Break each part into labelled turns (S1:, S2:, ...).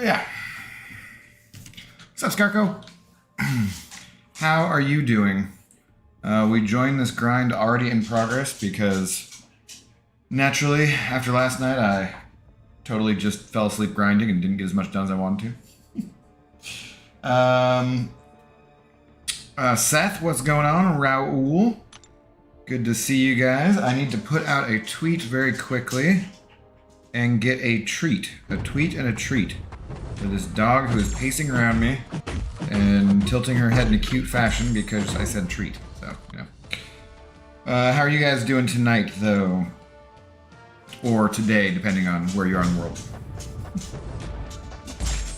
S1: Yeah. What's up, Skarko? How are you doing? We joined this grind already in progress because naturally, after last night, I totally just fell asleep grinding and didn't get as much done as I wanted to. Seth, what's going on? Raul, good to see you guys. I need to put out a tweet very quickly and get a treat. A tweet and a treat for this dog who is pacing around me and tilting her head in a cute fashion because I said treat. So, yeah. How are you guys doing tonight, though? Or today, depending on where you are in the world.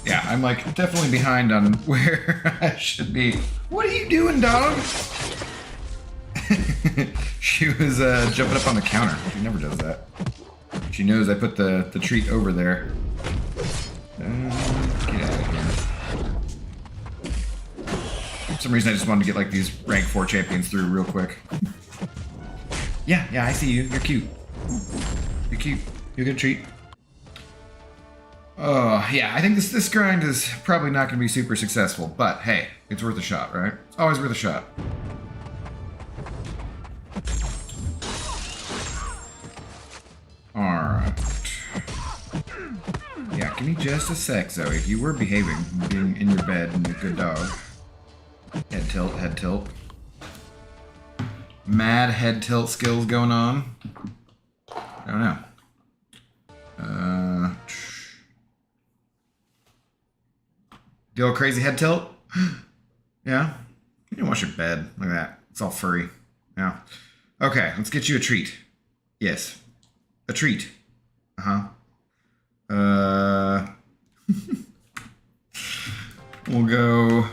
S1: Yeah, I'm like definitely behind on where I should be. What are you doing, dog? She was jumping up on the counter. She never does that. She knows I put the treat over there. Get out of here. For some reason I just wanted to get like these rank 4 champions through real quick. Yeah, I see you. You're cute. You're cute. You'll get a treat. Oh, yeah, I think this grind is probably not going to be super successful, but hey, it's worth a shot, right? It's always worth a shot. Alright. Yeah, give me just a sec, Zoe. You were behaving, being in your bed and a good dog. Head tilt, head tilt. Mad head tilt skills going on. I don't know. The old crazy head tilt? Yeah? You didn't wash your bed. Look at that. It's all furry. Yeah. Okay, let's get you a treat. Yes. A treat. We'll go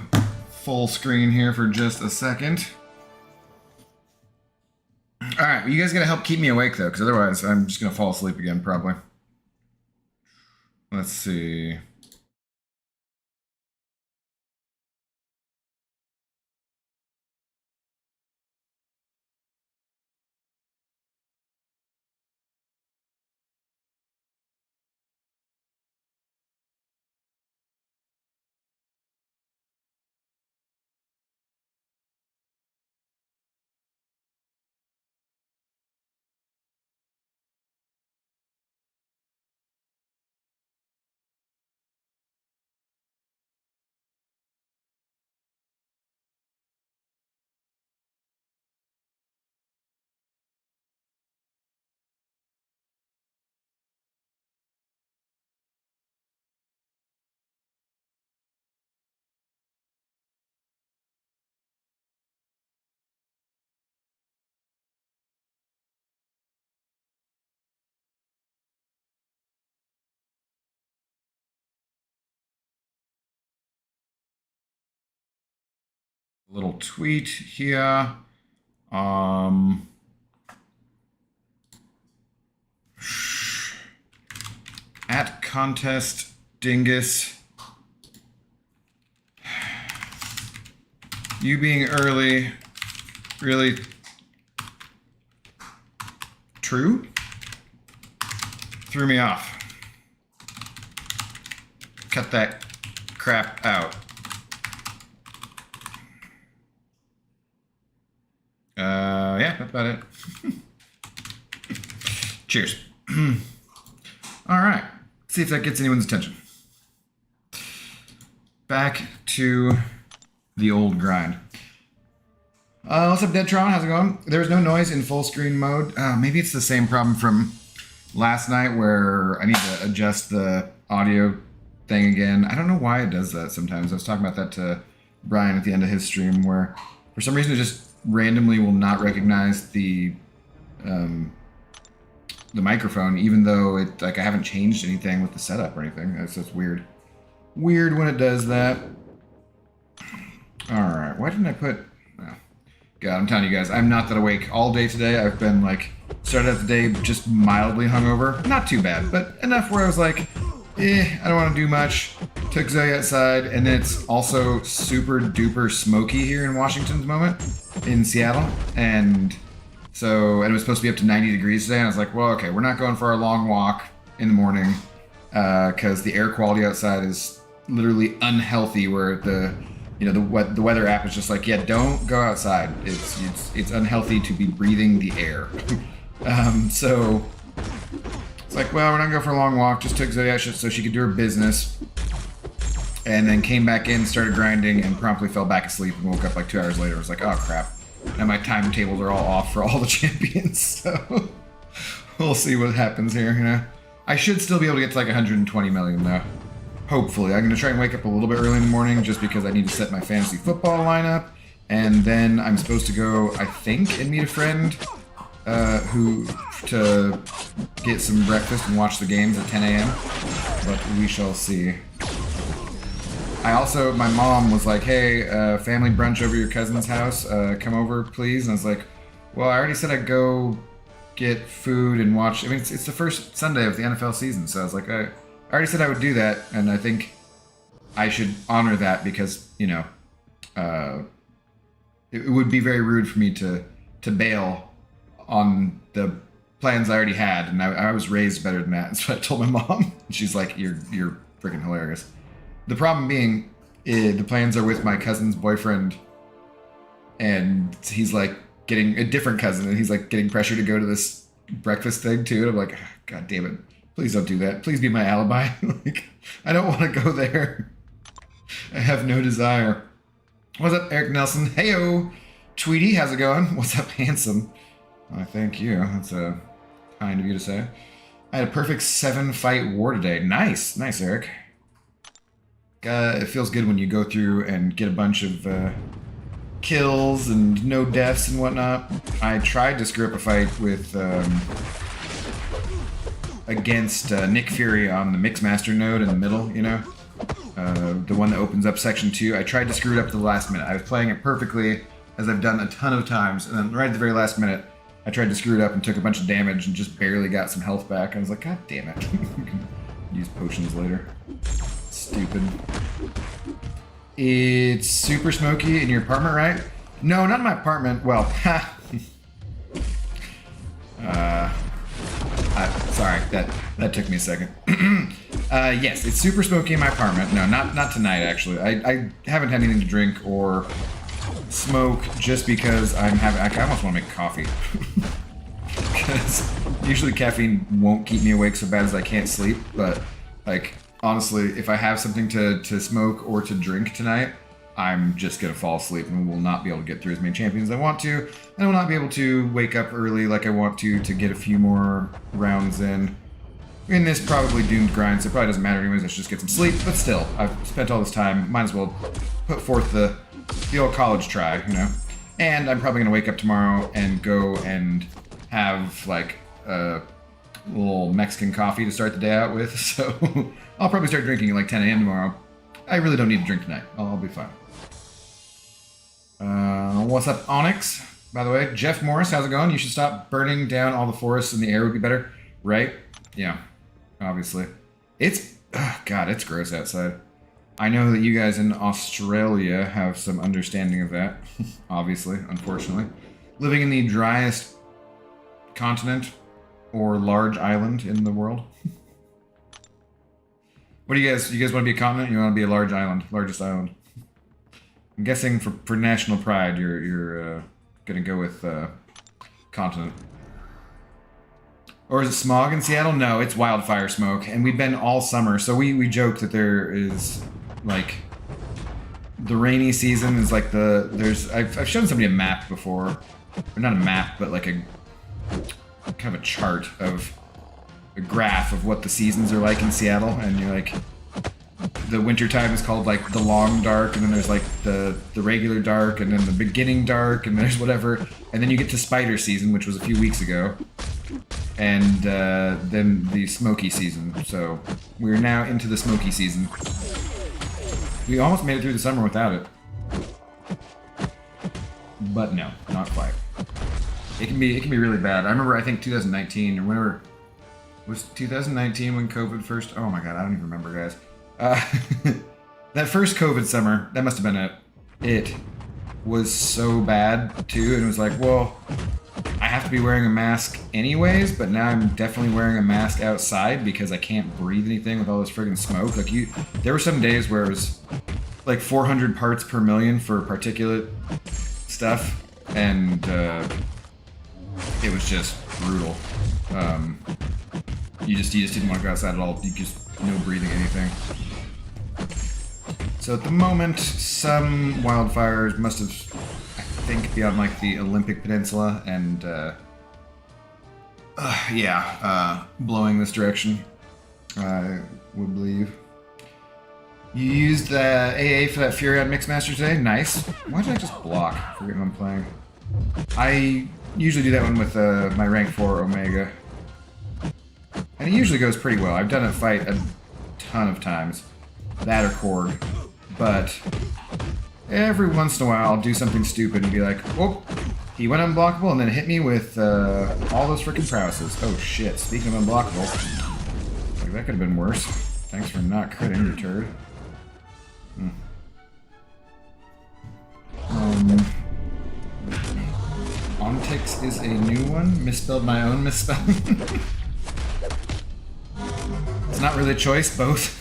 S1: full screen here for just a second. Alright, well, you guys gotta help keep me awake, though, because otherwise I'm just gonna fall asleep again, probably. Let's see. Little tweet here. At contest dingus. You being early, really true? Threw me off. Cut that crap out. Yeah, that's about it. Cheers. All right. See if that gets anyone's attention. Back to the old grind. What's up, Deadtron? How's it going? There's no noise in full screen mode. Maybe it's the same problem from last night where I need to adjust the audio thing again. I don't know why it does that sometimes. I was talking about that to Brian at the end of his stream where for some reason it just randomly will not recognize the microphone, even though it I haven't changed anything with the setup or anything. That's just weird. Weird when it does that. All right, why didn't I put? Oh, God, I'm telling you guys, I'm not that awake all day today. I've been started out the day just mildly hungover, not too bad, but enough where I was like, I don't want to do much. Took Zoe outside, and then it's also super duper smoky here in Washington at the moment, in Seattle, and it was supposed to be up to 90 degrees today, and I was like, well, okay, we're not going for our long walk in the morning. because the air quality outside is literally unhealthy. Where the weather app is just like, yeah, don't go outside. It's unhealthy to be breathing the air. So it's like, well, we're not gonna go for a long walk. Just took Zoe out so she could do her business, and then came back in, started grinding, and promptly fell back asleep and woke up like 2 hours later. I was like, oh crap. And my timetables are all off for all the champions, so we'll see what happens here, you know. I should still be able to get to like 120 million though. Hopefully. I'm going to try and wake up a little bit early in the morning just because I need to set my fantasy football lineup. And then I'm supposed to go, I think, and meet a friend to get some breakfast and watch the games at 10 a.m. But we shall see. My mom was like, hey, family brunch over your cousin's house. Come over, please. And I was like, well, I already said I'd go get food and watch. I mean, it's the first Sunday of the NFL season. So I was like, I already said I would do that. And I think I should honor that because, you know, it would be very rude for me to bail on the plans I already had. And I was raised better than that. So I told my mom. She's like, you're freaking hilarious. The problem being, the plans are with my cousin's boyfriend, and he's like getting a different cousin, and he's like getting pressure to go to this breakfast thing too. And I'm like, God damn it, please don't do that. Please be my alibi. Like, I don't want to go there. I have no desire. What's up, Eric Nelson? Heyo, Tweety, how's it going? What's up, handsome? Why, thank you. That's kind of you to say. I had a perfect 7-fight war today. Nice, Eric. It feels good when you go through and get a bunch of kills and no deaths and whatnot. I tried to screw up a fight with against Nick Fury on the Mixmaster node in the middle, you know? The one that opens up section 2. I tried to screw it up at the last minute. I was playing it perfectly, as I've done a ton of times, and then right at the very last minute, I tried to screw it up and took a bunch of damage and just barely got some health back. I was like, God damn it. You can use potions later. Stupid. It's super smoky in your apartment, right? No, not in my apartment. Well, sorry, that took me a second. Yes, it's super smoky in my apartment. No, not tonight, actually. I haven't had anything to drink or smoke just because I almost want to make coffee. Because usually caffeine won't keep me awake so bad as I can't sleep, but, like, honestly, if I have something to smoke or to drink tonight, I'm just going to fall asleep and will not be able to get through as many champions as I want to. And I will not be able to wake up early like I want to get a few more rounds in this probably doomed grind, so it probably doesn't matter anyways. I should just get some sleep. But still, I've spent all this time. Might as well put forth the old college try, you know? And I'm probably going to wake up tomorrow and go and have, like, a little Mexican coffee to start the day out with. So I'll probably start drinking at like 10 a.m. tomorrow. I really don't need to drink tonight. I'll be fine. What's up, Onyx? By the way, Jeff Morris, how's it going? You should stop burning down all the forests and the air would be better. Right? Yeah, obviously. God, it's gross outside. I know that you guys in Australia have some understanding of that. Obviously, unfortunately. Living in the driest continent or large island in the world. What do you guys want to be a continent? You want to be a large island, largest island? I'm guessing for national pride, you're gonna go with continent. Or is it smog in Seattle? No, it's wildfire smoke, and we've been all summer. So we joke that there is like the rainy season is like I've shown somebody a map before, or not a map, but like a kind of a chart of a graph of what the seasons are like in Seattle, and you're like, the winter time is called like the long dark, and then there's like the regular dark, and then the beginning dark, and there's whatever, and then you get to spider season, which was a few weeks ago, and then the smoky season. So we're now into the smoky season. We almost made it through the summer without it, but no, not quite. It can be really bad. I remember, I think 2019 or whenever was 2019 when COVID first. Oh my god, I don't even remember, guys. That first COVID summer, that must have been it. It was so bad too, and it was like, well, I have to be wearing a mask anyways, but now I'm definitely wearing a mask outside because I can't breathe anything with all this friggin' smoke. Like there were some days where it was like 400 parts per million for particulate stuff, and it was just brutal. You just didn't want to go outside at all. You just no breathing anything. So at the moment, some wildfires must have, I think, be on like the Olympic Peninsula and blowing this direction. I would believe. You used the AA for that Furion Mixmaster today? Nice. Why did I just block? I forget what I'm playing. I usually do that one with my rank 4 Omega. And it usually goes pretty well. I've done it fight a ton of times. That or Korg. But every once in a while I'll do something stupid and be like, oh, he went unblockable and then hit me with all those freaking prowesses. Oh shit, speaking of unblockable. Like, that could have been worse. Thanks for not critting, you turd. Ontix is a new one. Misspelled my own misspelling. It's not really a choice, both.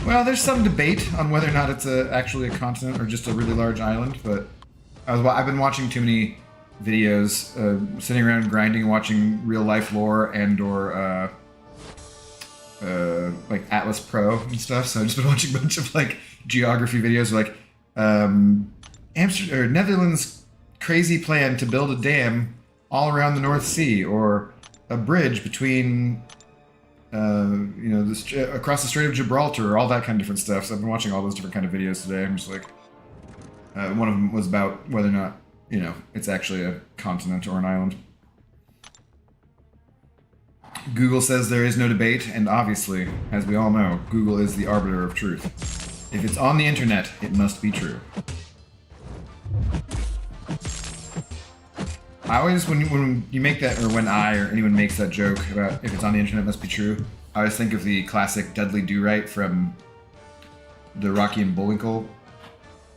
S1: Well, there's some debate on whether or not it's actually a continent or just a really large island, but I've been watching too many videos, sitting around grinding, watching real life lore and or like Atlas Pro and stuff. So I've just been watching a bunch of like geography videos, like Amsterdam or Netherlands' crazy plan to build a dam all around the North Sea, or a bridge between across the Strait of Gibraltar, or all that kind of different stuff. So I've been watching all those different kind of videos today. I'm just like, one of them was about whether or not, it's actually a continent or an island. Google says there is no debate, and obviously, as we all know, Google is the arbiter of truth. If it's on the internet, it must be true. I always, when you make that, or when I or anyone makes that joke about if it's on the internet, it must be true, I always think of the classic Dudley Do-Right from the Rocky and Bullwinkle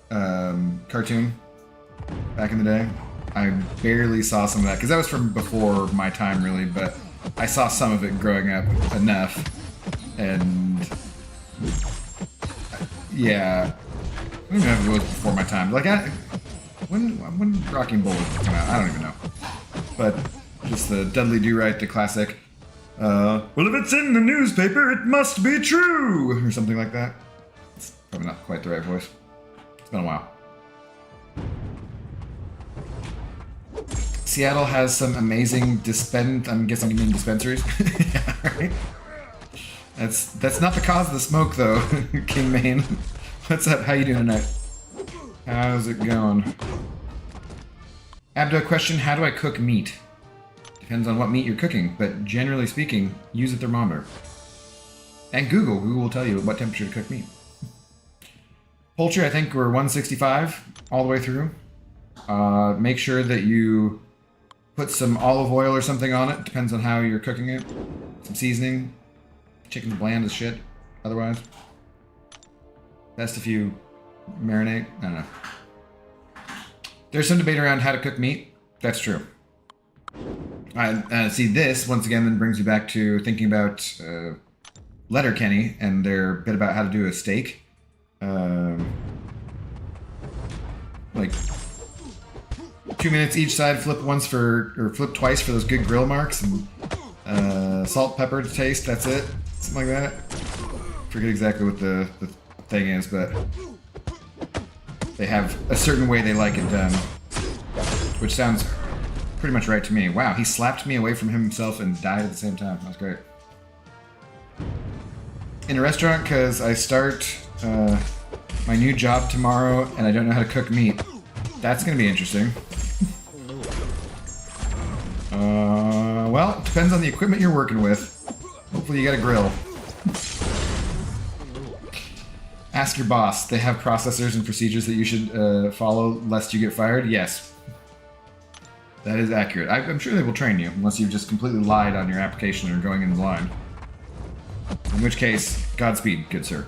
S1: cartoon back in the day. I barely saw some of that, because that was from before my time, really, but I saw some of it growing up enough, and yeah, I don't even know if it was before my time. Like, when Rocky and Bullwinkle came out, I don't even know. But just the Dudley Do-Right, the classic, well, if it's in the newspaper, it must be true, or something like that. It's probably not quite the right voice. It's been a while. Seattle has some amazing I'm guessing you mean dispensaries. Yeah, right? That's not the cause of the smoke, though, King Maine. What's up? How you doing tonight? How's it going? Abdo question, how do I cook meat? Depends on what meat you're cooking, but generally speaking, use a thermometer. And Google will tell you what temperature to cook meat. Poultry, I think we're 165 all the way through. Make sure that you put some olive oil or something on it. Depends on how you're cooking it. Some seasoning. Chicken's bland as shit, otherwise. Best if you marinate. I don't know. There's some debate around how to cook meat. That's true. See, this, once again, then brings you back to thinking about Letterkenny and their bit about how to do a steak. Like 2 minutes each side, flip twice for those good grill marks, and salt, pepper to taste, that's it. Something like that. Forget exactly what the thing is, but they have a certain way they like it done, which sounds pretty much right to me. Wow, he slapped me away from himself and died at the same time. That's great. In a restaurant, because I start my new job tomorrow and I don't know how to cook meat. That's going to be interesting. Well, it depends on the equipment you're working with. Hopefully you got a grill. Ask your boss. They have processors and procedures that you should follow lest you get fired? Yes. That is accurate. I'm sure they will train you, unless you've just completely lied on your application or going in blind. In which case, Godspeed, good sir.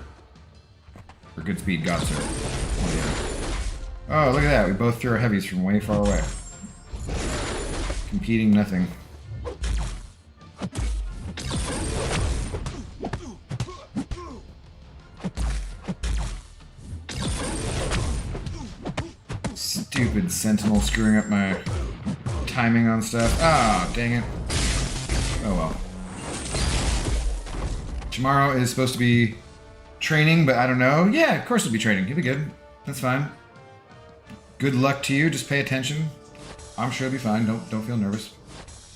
S1: Or good speed, God sir. Oh, yeah. Oh, look at that. We both threw our heavies from way far away. Competing nothing. Stupid Sentinel screwing up my timing on stuff. Ah, dang it. Oh well. Tomorrow is supposed to be training, but I don't know. Yeah, of course it'll be training. You'll be good. That's fine. Good luck to you. Just pay attention. I'm sure it'll be fine. Don't feel nervous.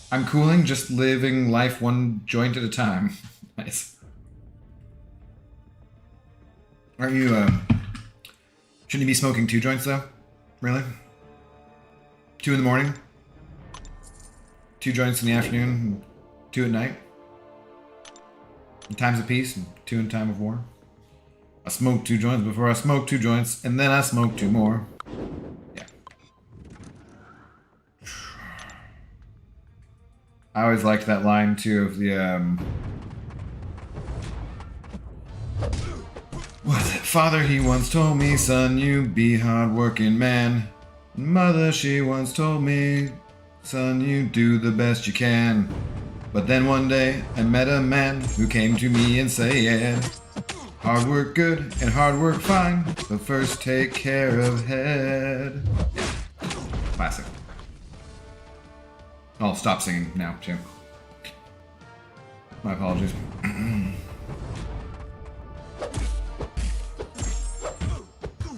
S1: I'm cooling, just living life one joint at a time. Nice. Aren't you, shouldn't you be smoking 2 joints, though? Really? 2 in the morning? 2 joints in the afternoon, and 2 at night? In times of peace, and 2 in time of war? I smoked 2 joints before I smoked 2 joints, and then I smoked 2 more. Yeah. I always liked that line, too, of the, what? Father, he once told me, son, you be hard-working man. Mother, she once told me, son, you do the best you can. But then one day, I met a man who came to me and said, hard work good and hard work fine, but first take care of head. Classic. I'll stop singing now, too. My apologies.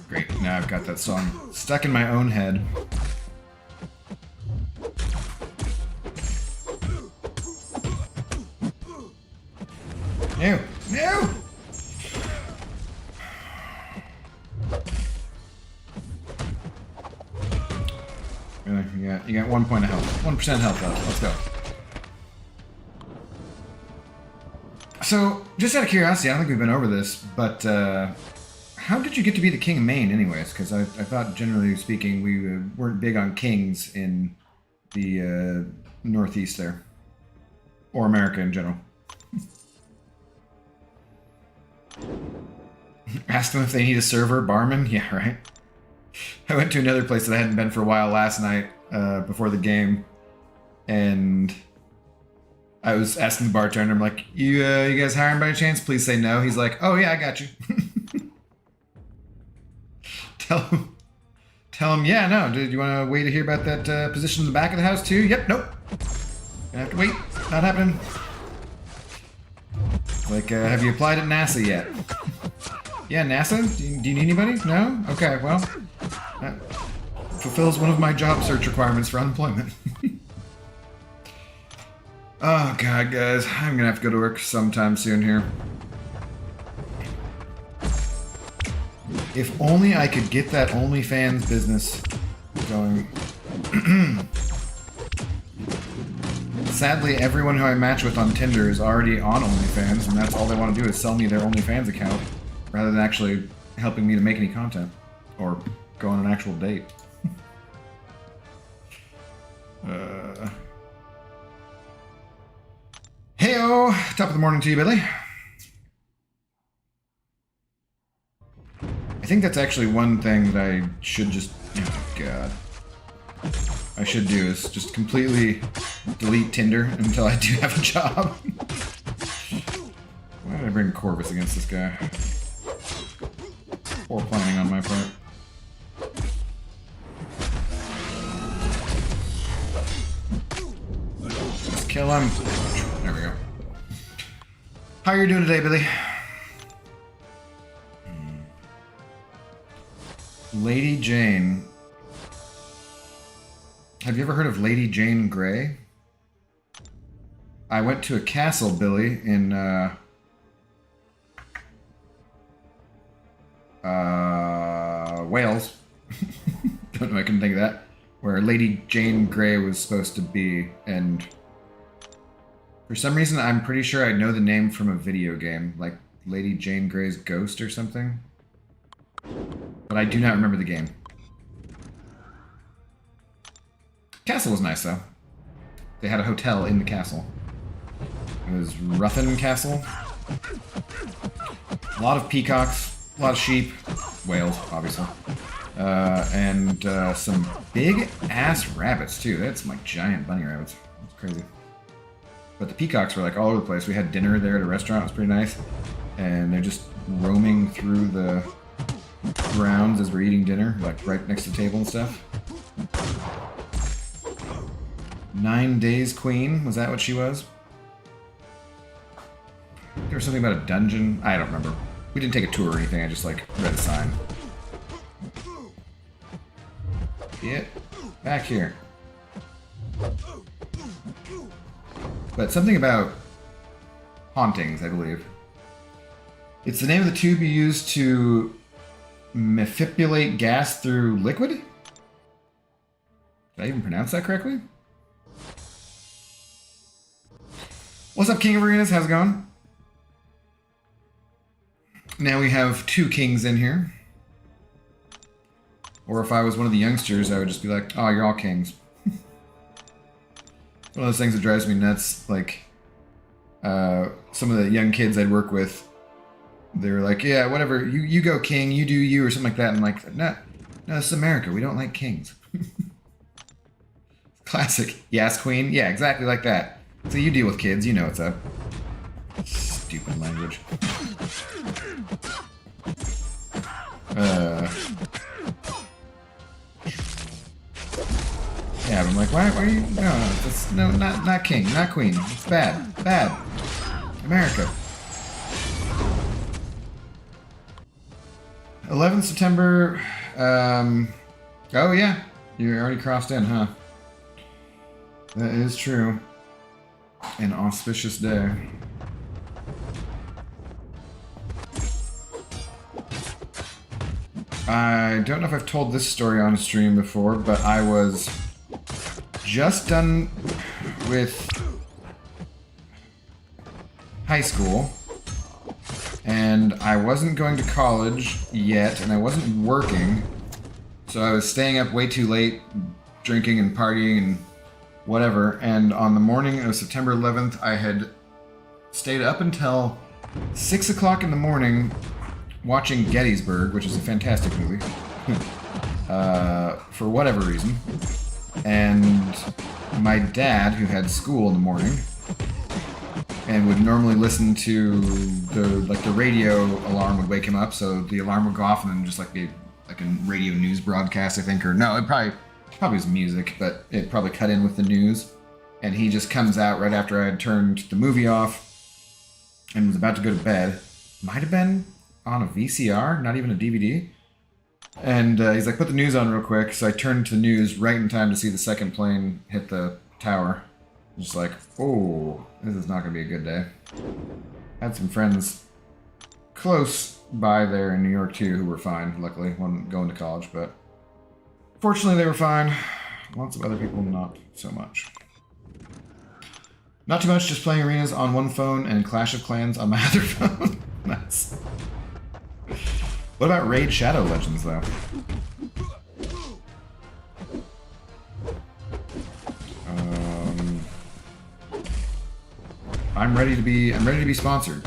S1: Great, now I've got that song stuck in my own head. No! No! Really? You got 1 point of health. 1% health left. Let's go. So, just out of curiosity, I don't think we've been over this, but how did you get to be the king of Maine anyways? Because I thought, generally speaking, we weren't big on kings in the Northeast there. Or America in general. Asked them if they need a server, barman? Yeah, right. I went to another place that I hadn't been for a while last night, before the game, and I was asking the bartender, I'm like, you guys hiring by any chance? Please say no. He's like, oh yeah, I got you. Tell him, yeah, no. Did you want to wait to hear about that position in the back of the house too? Yep, nope. Gonna have to wait. Not happening. Like, have you applied at NASA yet? Yeah, NASA? Do you need anybody? No? Okay, well, that fulfills one of my job search requirements for unemployment. Oh, God, guys. I'm gonna have to go to work sometime soon here. If only I could get that OnlyFans business going. Sadly, everyone who I match with on Tinder is already on OnlyFans, and that's all they want to do is sell me their OnlyFans account, rather than actually helping me to make any content, or go on an actual date. Heyo! Top of the morning to you, Billy. I think that's actually one thing that I should just... Oh, God. I should do is just completely delete Tinder until I do have a job. Why did I bring Corvus against this guy? Poor planning on my part. Let's kill him. There we go. How are you doing today, Billy? Lady Jane. Have you ever heard of Lady Jane Grey? I went to a castle, Billy, in Wales. Don't know, I couldn't think of that. Where Lady Jane Grey was supposed to be, and for some reason I'm pretty sure I know the name from a video game, like Lady Jane Grey's Ghost or something. But I do not remember the game. Castle was nice, though. They had a hotel in the castle. It was Ruthin Castle. A lot of peacocks, a lot of sheep. Whales, obviously. And some big ass rabbits too. That's some like giant bunny rabbits. It's crazy. But the peacocks were like all over the place. We had dinner there at a restaurant. It was pretty nice. And they're just roaming through the grounds as we're eating dinner, like right next to the table and stuff. 9 Days Queen, was that what she was? There was something about a dungeon. I don't remember. We didn't take a tour or anything. I just like read a sign. Get back here. But something about hauntings, I believe. It's the name of the tube you use to manipulate gas through liquid? Did I even pronounce that correctly? What's up, King of Arenas? How's it going? Now we have 2 kings in here. Or if I was one of the youngsters, I would just be like, oh, you're all kings. One of those things that drives me nuts, like, some of the young kids I'd work with, they were like, yeah, whatever, you go king, you do you, or something like that. And I'm like, no, this is America, we don't like kings. Classic. Yes, queen? Yeah, exactly like that. So you deal with kids, you know what's up. Stupid language. Yeah, but I'm like, why are you... No, not king, not queen. It's bad. Bad. America. 11th September... Oh, yeah. You're already crossed in, huh? That is true. An auspicious day. I don't know if I've told this story on stream before, but I was just done with high school, and I wasn't going to college yet, and I wasn't working, so I was staying up way too late, drinking and partying and whatever, and on the morning of September 11th, I had stayed up until 6 o'clock in the morning watching Gettysburg, which is a fantastic movie, for whatever reason. And my dad, who had school in the morning, and would normally listen to the radio alarm would wake him up, so the alarm would go off and then just like a radio news broadcast, I think, or no, it probably was music, but it probably cut in with the news. And he just comes out right after I had turned the movie off and was about to go to bed. Might have been on a VCR, not even a DVD. And he's like, put the news on real quick. So I turned to the news right in time to see the second plane hit the tower. Just like, oh, this is not going to be a good day. Had some friends close by there in New York too who were fine, luckily, one going to college, but fortunately they were fine. Lots of other people not so much. Not too much, just playing arenas on one phone and Clash of Clans on my other phone. Nice. What about Raid Shadow Legends, though? I'm ready to be sponsored.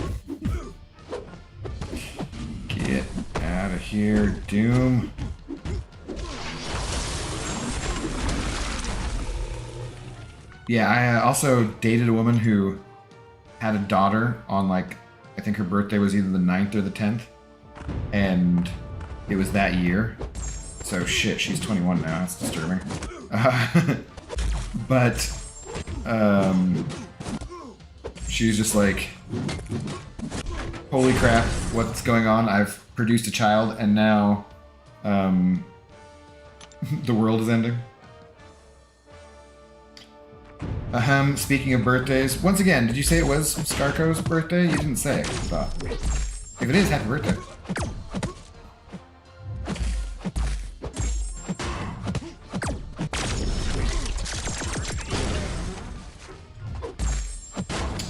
S1: Get out of here, Doom. Yeah, I also dated a woman who had a daughter on, like, I think her birthday was either the 9th or the 10th. And it was that year. So shit, she's 21 now. That's disturbing. But she's just like, holy crap, what's going on? I've produced a child and now the world is ending. Speaking of birthdays, once again, did you say it was Starco's birthday? You didn't say it, I thought. If it is, happy birthday.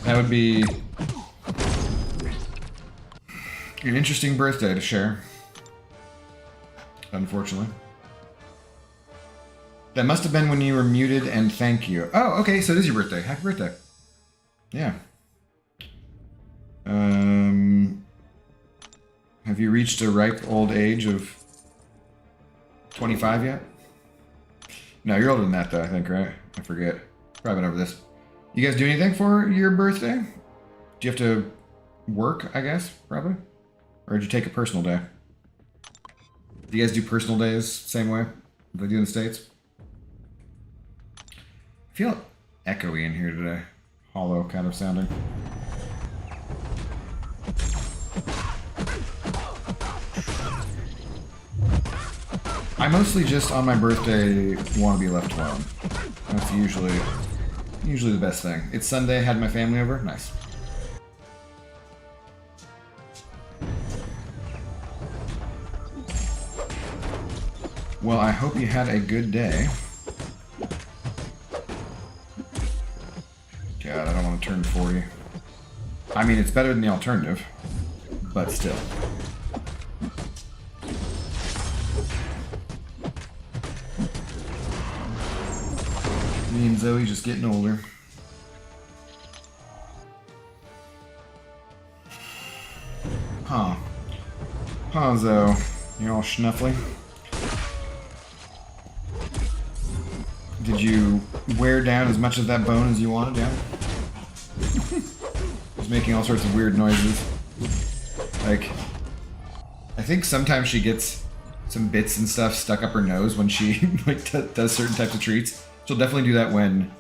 S1: That would be an interesting birthday to share. Unfortunately. That must have been when you were muted, and thank you. Oh, okay, so it is your birthday. Happy birthday. Yeah. Have you reached a ripe old age of 25 yet? No, you're older than that, though, I think, right? I forget. Probably been over this. You guys do anything for your birthday? Do you have to work, I guess, probably? Or did you take a personal day? Do you guys do personal days same way they do in the States? I feel echoey in here today. Hollow kind of sounding. I mostly just, on my birthday, want to be left alone. That's usually the best thing. It's Sunday, had my family over. Nice. Well, I hope you had a good day. God, I don't want to turn 40. I mean, it's better than the alternative, but still. Me and Zoe just getting older. Huh. Huh, Zoe. You're all snuffly. Did you wear down as much of that bone as you wanted, yeah? Just making all sorts of weird noises. Like, I think sometimes she gets some bits and stuff stuck up her nose when she like does certain types of treats. She'll definitely do that when...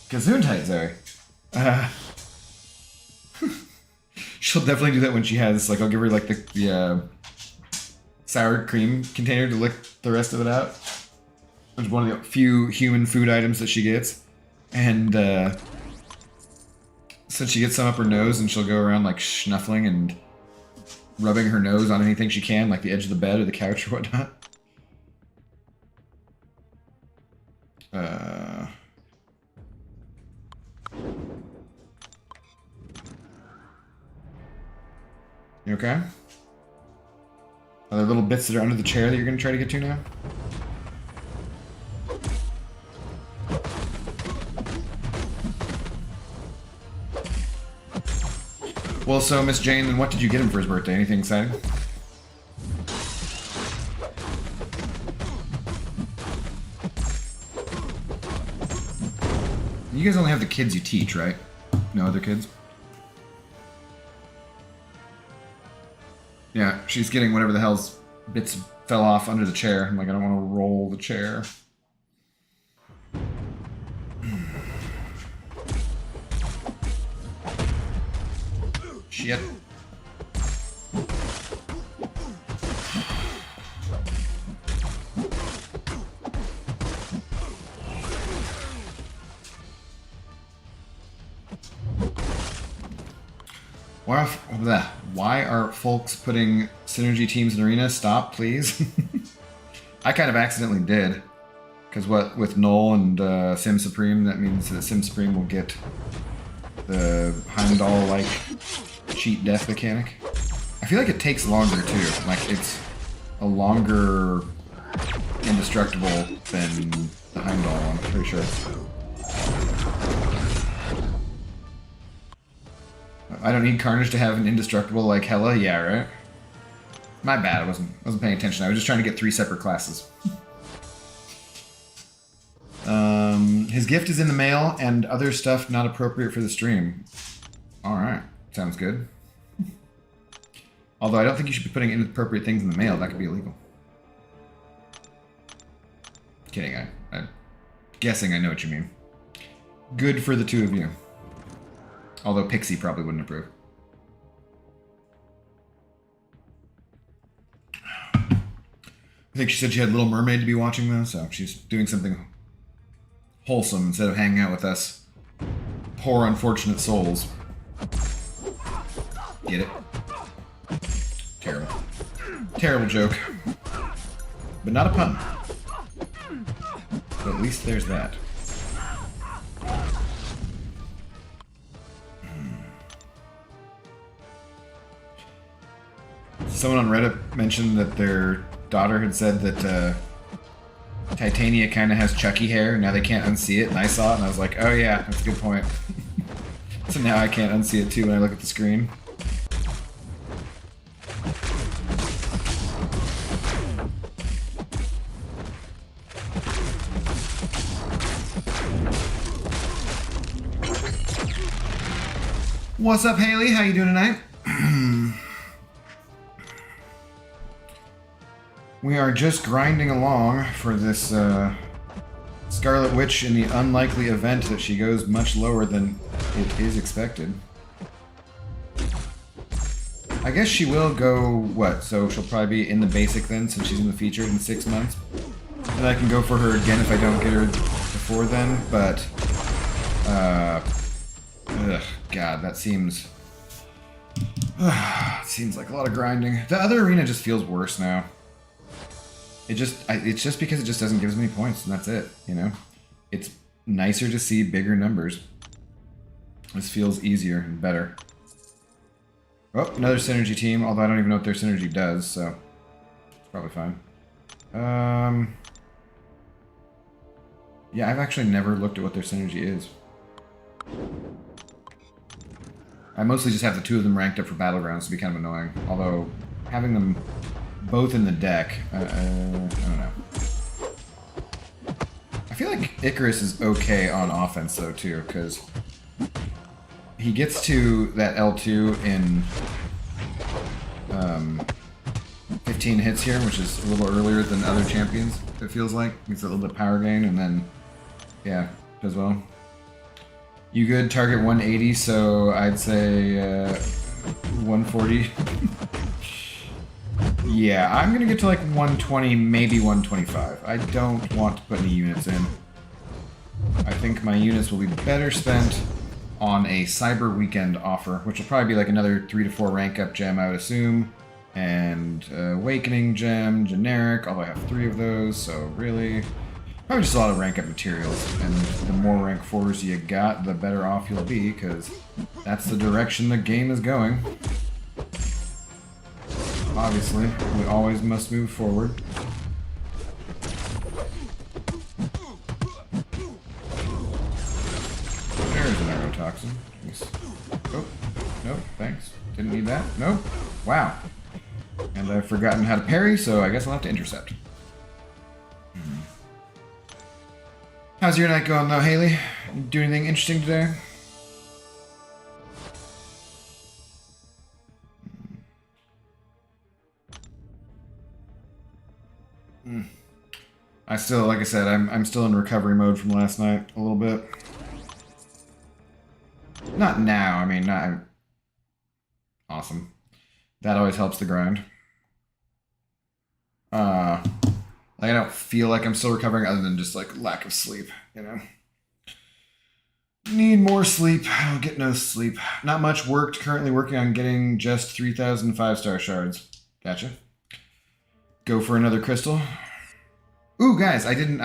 S1: Gesundheit, Zoe. She'll definitely do that when she has, like, I'll give her, like, the sour cream container to lick the rest of it out. Which is one of the few human food items that she gets. And, so she gets some up her nose and she'll go around, like, snuffling and rubbing her nose on anything she can, like the edge of the bed or the couch or whatnot. You okay? Are there little bits that are under the chair that you're going to try to get to now? Well, so, Miss Jane, then what did you get him for his birthday? Anything exciting? You guys only have the kids you teach, right? No other kids? Yeah, she's getting whatever the hell's bits fell off under the chair. I'm like, I don't want to roll the chair. Shit. Why are folks putting synergy teams in arena? Stop, please. I kind of accidentally did. Because what with Null and Sim Supreme, that means that Sim Supreme will get the Heimdall-like cheat death mechanic. I feel like it takes longer too. Like it's a longer indestructible than the Heimdall one, I'm pretty sure. I don't need Carnage to have an indestructible like Hela, yeah, right? My bad, I wasn't paying attention. I was just trying to get 3 separate classes. His gift is in the mail and other stuff not appropriate for the stream. Alright, sounds good. Although I don't think you should be putting inappropriate things in the mail, that could be illegal. Kidding, I'm guessing I know what you mean. Good for the two of you. Although Pixie probably wouldn't approve. I think she said she had Little Mermaid to be watching though, so she's doing something wholesome instead of hanging out with us poor unfortunate souls. Get it? Terrible. Terrible joke. But not a pun. But at least there's that. Someone on Reddit mentioned that their daughter had said that Titania kind of has Chucky hair. Now they can't unsee it, and I saw it, and I was like, oh yeah, that's a good point. So now I can't unsee it too when I look at the screen. What's up, Haley? How you doing tonight? We are just grinding along for this Scarlet Witch in the unlikely event that she goes much lower than it is expected. I guess she will go, what? So she'll probably be in the basic then, since she's in the featured in 6 months. And I can go for her again if I don't get her before then, but... God, that seems... seems like a lot of grinding. The other arena just feels worse now. It's just because it just doesn't give as many points, and that's it, you know? It's nicer to see bigger numbers. This feels easier and better. Oh, another synergy team, although I don't even know what their synergy does, so it's probably fine. Yeah, I've actually never looked at what their synergy is. I mostly just have the two of them ranked up for Battlegrounds to be kind of annoying, although having them both in the deck, I don't know. I feel like Icarus is okay on offense, though, too, because he gets to that L2 in 15 hits here, which is a little earlier than other champions, it feels like. Gets a little bit of power gain, and then, yeah, does well. You good? Target 180, so I'd say 140. Yeah, I'm gonna get to like 120, maybe 125. I don't want to put any units in. I think my units will be better spent on a Cyber Weekend offer, which will probably be like another 3 to 4 rank up gem, I would assume. And Awakening gem, generic, although I have 3 of those, so really... Probably just a lot of rank up materials, and the more rank 4s you got, the better off you'll be, because that's the direction the game is going. Obviously, we always must move forward. There's an Aerotoxin. Oh, nope, thanks. Didn't need that. Nope. Wow. And I've forgotten how to parry, so I guess I'll have to intercept. How's your night going, though, Haley? You do anything interesting today? I still, like I said, I'm still in recovery mode from last night a little bit. Not now, I mean, not... Awesome. That always helps the grind. Like, I don't feel like I'm still recovering other than just, like, lack of sleep, you know? Need more sleep. I'll get no sleep. Not much worked. Currently working on getting just 3,000 5-star shards. Gotcha. Go for another crystal. Ooh, guys, I didn't,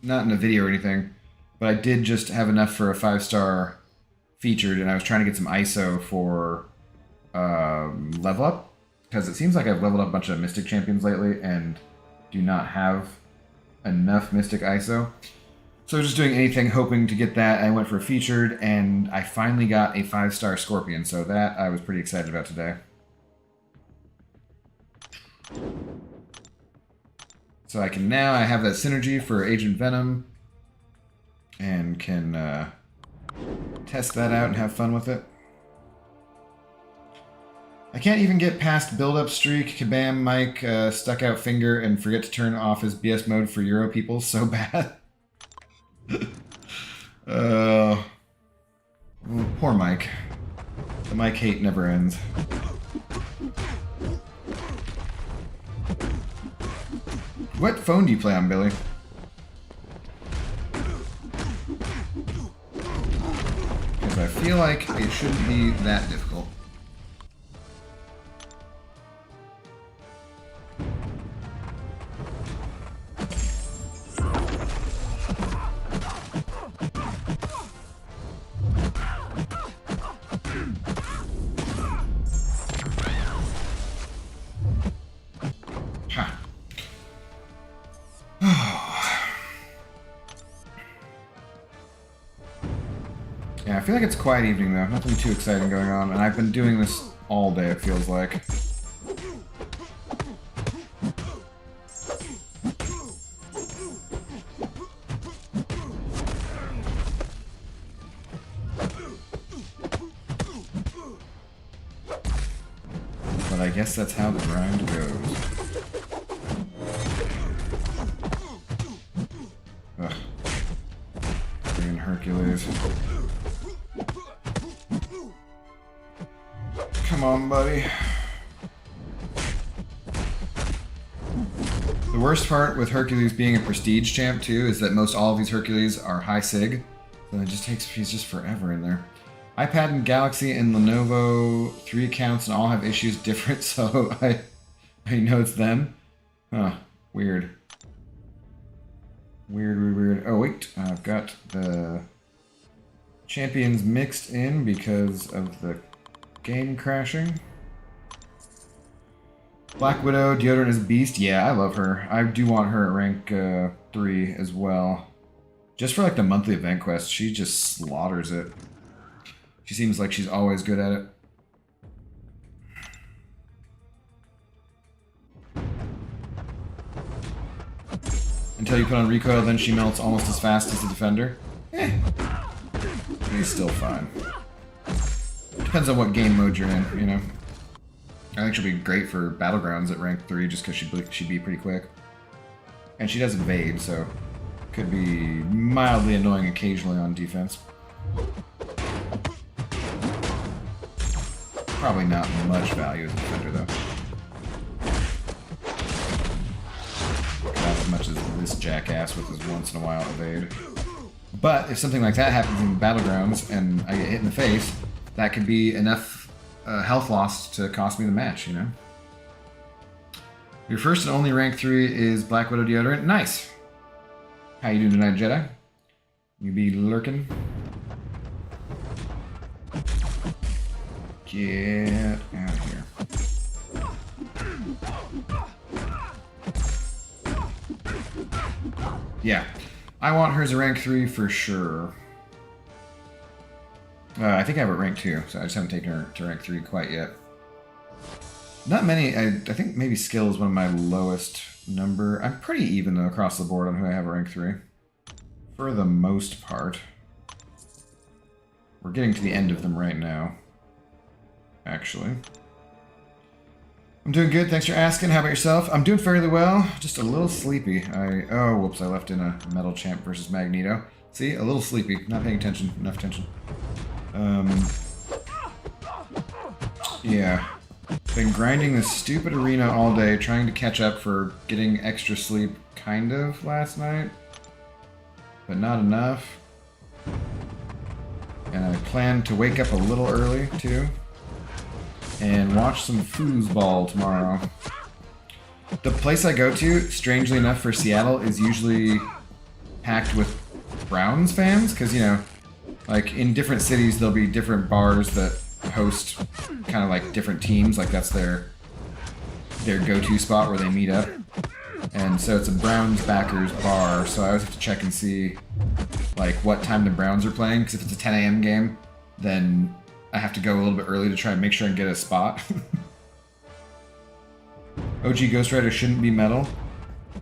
S1: not in a video or anything, but I did just have enough for a 5-star featured, and I was trying to get some ISO for level up, because it seems like I've leveled up a bunch of Mystic champions lately, and do not have enough Mystic ISO. So I was just doing anything hoping to get that. I went for a featured, and I finally got a 5-star Scorpion, so that I was pretty excited about today. So I have that synergy for Agent Venom, and can test that out and have fun with it. I can't even get past build-up streak, Kabam, Mike, stuck out finger, and forget to turn off his BS mode for Euro people. So bad. Poor Mike. The Mike hate never ends. What phone do you play on, Billy? Because I feel like it shouldn't be that difficult. Yeah, I feel like it's a quiet evening though. Nothing too exciting going on, and I've been doing this all day, it feels like. But I guess that's how the grind goes. Ugh. Freaking Hercules. Come on, buddy. The worst part with Hercules being a prestige champ, too, is that most all of these Hercules are high sig. So he's just forever in there. iPad and Galaxy and Lenovo, 3 accounts, and all have issues different, so I know it's them. Huh. Weird. Weird. Oh, wait. I've got the champions mixed in because of the game crashing. Black Widow, Deodorant is a beast. Yeah, I love her. I do want her at rank 3 as well. Just for like the monthly event quest, she just slaughters it. She seems like she's always good at it. Until you put on recoil, then she melts almost as fast as the defender. He's still fine. Depends on what game mode you're in, you know. I think she'll be great for Battlegrounds at rank 3 just because she'd be pretty quick. And she does evade, so could be mildly annoying occasionally on defense. Probably not much value as a defender, though. Not as much as this jackass with his once-in-a-while evade. But if something like that happens in Battlegrounds and I get hit in the face, that could be enough health loss to cost me the match, you know? Your first and only rank 3 is Black Widow Deodorant. Nice! How you doing tonight, Jedi? You be lurking? Get out of here. Yeah, I want hers at rank 3 for sure. I think I have it at rank 2, so I just haven't taken her to rank 3 quite yet. Not many, I think maybe skill is one of my lowest number. I'm pretty even though across the board on who I have at rank 3. For the most part. We're getting to the end of them right now. Actually. I'm doing good, thanks for asking. How about yourself? I'm doing fairly well, just a little sleepy. Oh, whoops, I left in a Metal Champ versus Magneto. See, a little sleepy, not paying attention, enough attention. Yeah. Been grinding this stupid arena all day, trying to catch up for getting extra sleep, kind of, last night. But not enough. And I plan to wake up a little early, too. And watch some foosball tomorrow. The place I go to, strangely enough for Seattle, is usually packed with Browns fans, because, you know, like, in different cities, there'll be different bars that host kind of like different teams, like that's their go-to spot where they meet up. And so it's a Browns backers bar, so I always have to check and see like what time the Browns are playing, because if it's a 10 a.m. game, then I have to go a little bit early to try and make sure and get a spot. OG Ghost Rider shouldn't be metal.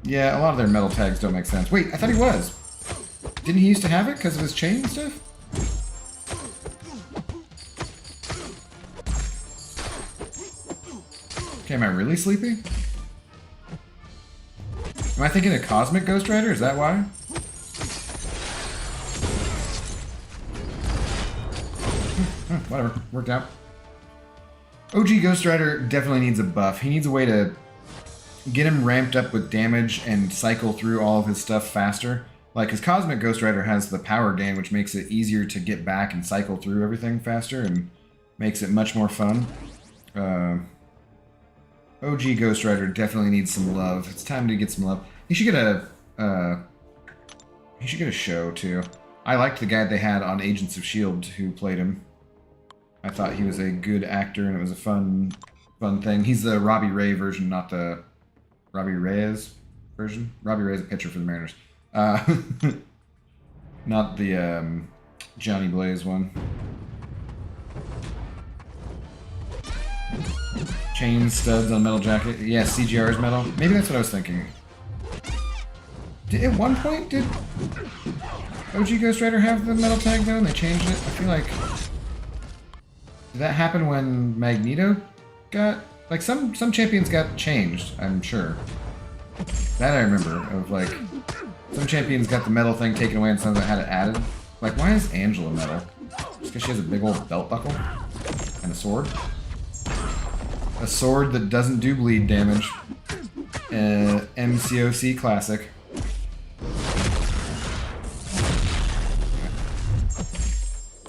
S1: Yeah, a lot of their metal tags don't make sense. Wait, I thought he was. Didn't he used to have it because of his chain and stuff? Okay, am I really sleepy? Am I thinking of Cosmic Ghost Rider? Is that why? Whatever, worked out. OG Ghost Rider definitely needs a buff. He needs a way to get him ramped up with damage and cycle through all of his stuff faster. Like, his Cosmic Ghost Rider has the power gain, which makes it easier to get back and cycle through everything faster and makes it much more fun. OG Ghost Rider definitely needs some love. It's time to get some love. He should get a show too. I liked the guy they had on Agents of S.H.I.E.L.D. who played him. I thought he was a good actor and it was a fun thing. He's the Robbie Ray version, not the Robbie Reyes version. Robbie Ray is a pitcher for the Mariners. Not the Johnny Blaze one. Chain studs on metal jacket. Yeah, CGR's metal. Maybe that's what I was thinking. At one point, did OG Ghost Rider have the metal tag though and they changed it? I feel like... Did that happen when Magneto got Like some champions got changed, I'm sure. That I remember of like some champions got the metal thing taken away and some that had it added. Like why is Angela metal? Just because she has a big old belt buckle and a sword. A sword that doesn't do bleed damage. MCOC classic.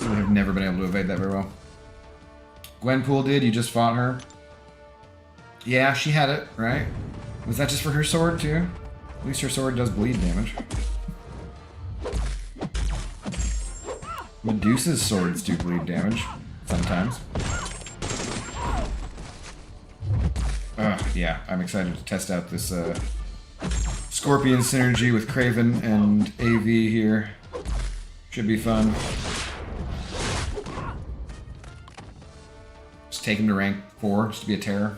S1: I've never been able to evade that very well. Gwenpool did, you just fought her. Yeah, she had it, right? Was that just for her sword, too? At least her sword does bleed damage. Medusa's swords do bleed damage, sometimes. Yeah, I'm excited to test out this Scorpion synergy with Kraven and AV here. Should be fun. Just take him to rank 4, just to be a terror.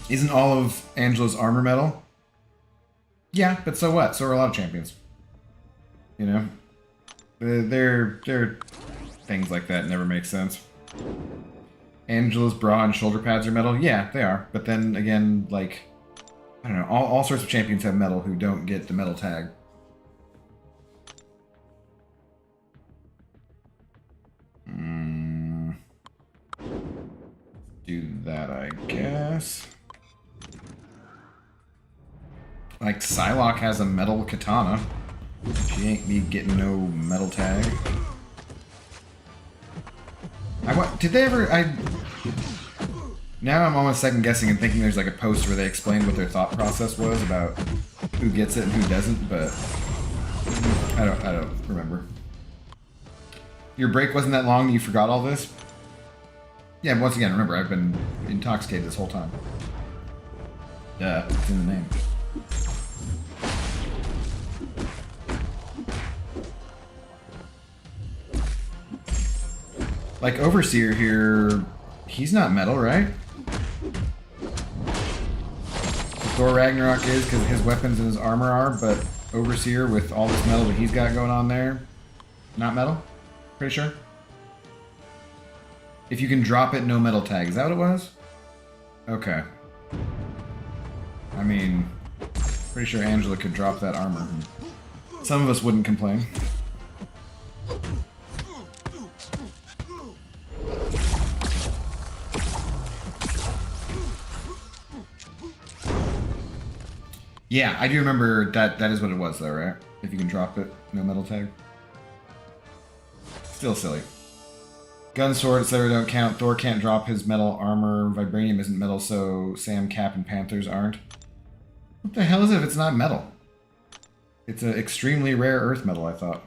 S1: Isn't all of Angela's armor metal? Yeah, but so what? So are a lot of champions. You know? They're things like that never make sense. Angela's bra and shoulder pads are metal? Yeah, they are. But then again, like, I don't know, all sorts of champions have metal who don't get the metal tag. Do that, I guess. Like, Psylocke has a metal katana. She ain't me getting no metal tag. Did they ever... Now I'm almost second guessing and thinking there's like a post where they explained what their thought process was about who gets it and who doesn't, but I don't remember. Your break wasn't that long, you forgot all this? Yeah, once again, remember, I've been intoxicated this whole time. Duh, it's in the name. Like, Overseer here, he's not metal, right? Thor Ragnarok is, because his weapons and his armor are, but Overseer, with all this metal that he's got going on there, not metal? Pretty sure? If you can drop it, no metal tag. Is that what it was? Okay. I mean, pretty sure Angela could drop that armor. Some of us wouldn't complain. Yeah, I do remember that is what it was though, right? If you can drop it, no metal tag. Still silly. Gun, sword, etc. don't count. Thor can't drop his metal armor. Vibranium isn't metal, so Sam, Cap, and Panthers aren't. What the hell is it if it's not metal? It's an extremely rare earth metal, I thought.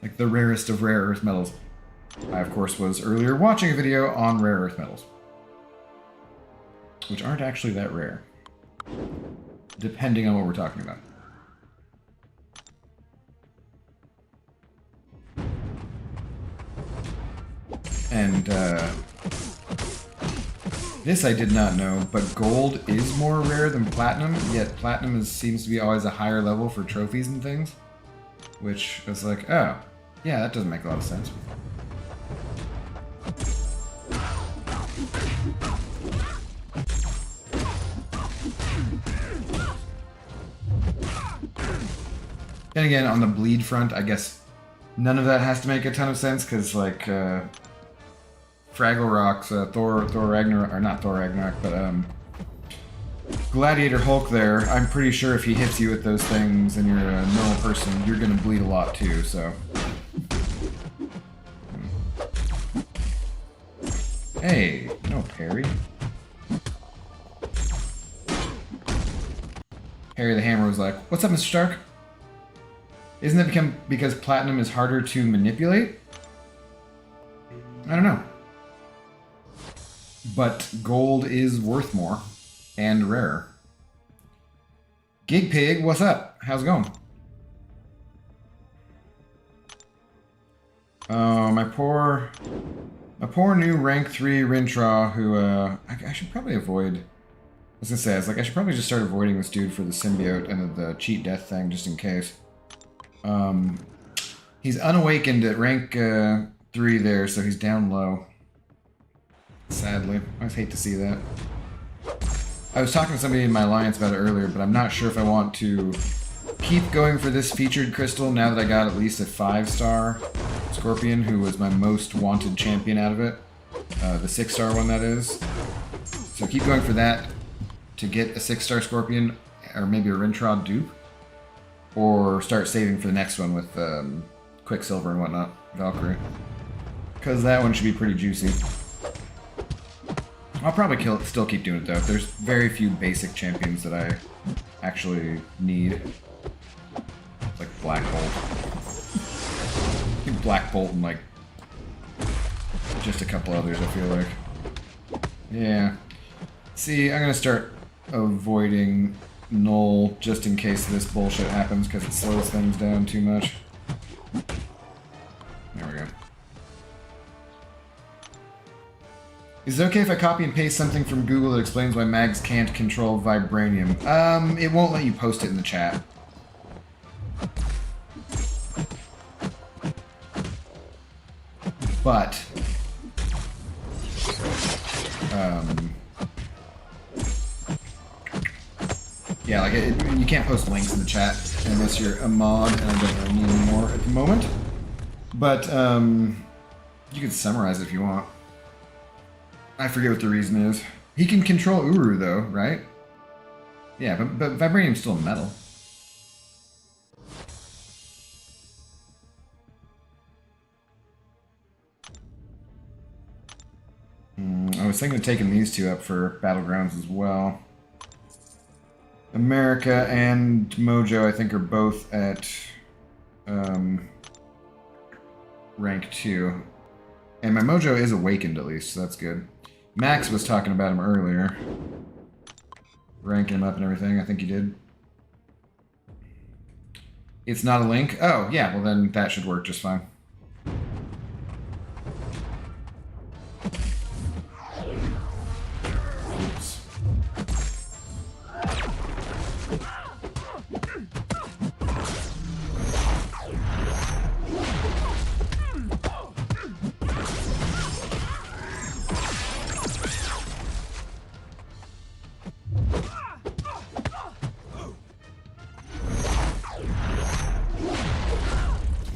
S1: Like the rarest of rare earth metals. I, of course, was earlier watching a video on rare earth metals. Which aren't actually that rare. Depending on what we're talking about. And, this I did not know, but gold is more rare than platinum, yet platinum seems to be always a higher level for trophies and things. Which is like, oh, yeah, that doesn't make a lot of sense. Then again, on the bleed front, I guess none of that has to make a ton of sense, because, like, Fraggle Rock's Thor Ragnarok, or not Thor Ragnarok, but, Gladiator Hulk there, I'm pretty sure if he hits you with those things and you're a normal person, you're gonna bleed a lot too, so. Hey, no parry. Harry the Hammer was like, "What's up, Mr. Stark? Isn't it because platinum is harder to manipulate? I don't know. But gold is worth more and rarer." Gig Pig, what's up? How's it going? Oh, my poor new rank 3 Rintrah, who I should probably avoid. I was gonna say, I should probably just start avoiding this dude for the symbiote and the cheat death thing, just in case. He's unawakened at rank 3 there, so he's down low. Sadly. I always hate to see that. I was talking to somebody in my alliance about it earlier, but I'm not sure if I want to keep going for this featured crystal now that I got at least a 5-star Scorpion, who was my most wanted champion out of it. The 6-star one, that is. So keep going for that to get a 6-star Scorpion, or maybe a Rintrod dupe. Or start saving for the next one with Quicksilver and whatnot, Valkyrie. Because that one should be pretty juicy. I'll probably still keep doing it though. There's very few basic champions that I actually need. Like Black Bolt. I think Black Bolt and like just a couple others, I feel like. Yeah. See, I'm gonna start avoiding Null just in case this bullshit happens because it slows things down too much. There we go. Is it okay if I copy and paste something from Google that explains why mags can't control vibranium? It won't let you post it in the chat. But, yeah, like, you can't post links in the chat unless you're a mod, and I don't really need any more at the moment. But, you can summarize it if you want. I forget what the reason is. He can control Uru, though, right? Yeah, but vibranium's still metal. I was thinking of taking these two up for Battlegrounds as well. America and Mojo, I think, are both at rank 2. And my Mojo is awakened, at least, so that's good. Max was talking about him earlier. Ranking him up and everything, I think he did. It's not a link? Oh, yeah, well then that should work just fine. Oops.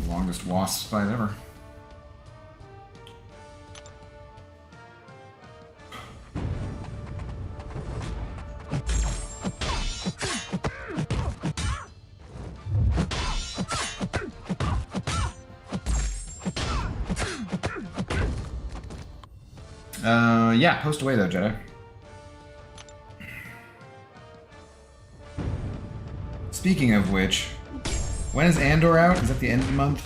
S1: Longest wasp fight ever. Yeah, post away though, Jedi. Speaking of which, when is Andor out? Is that the end of the month?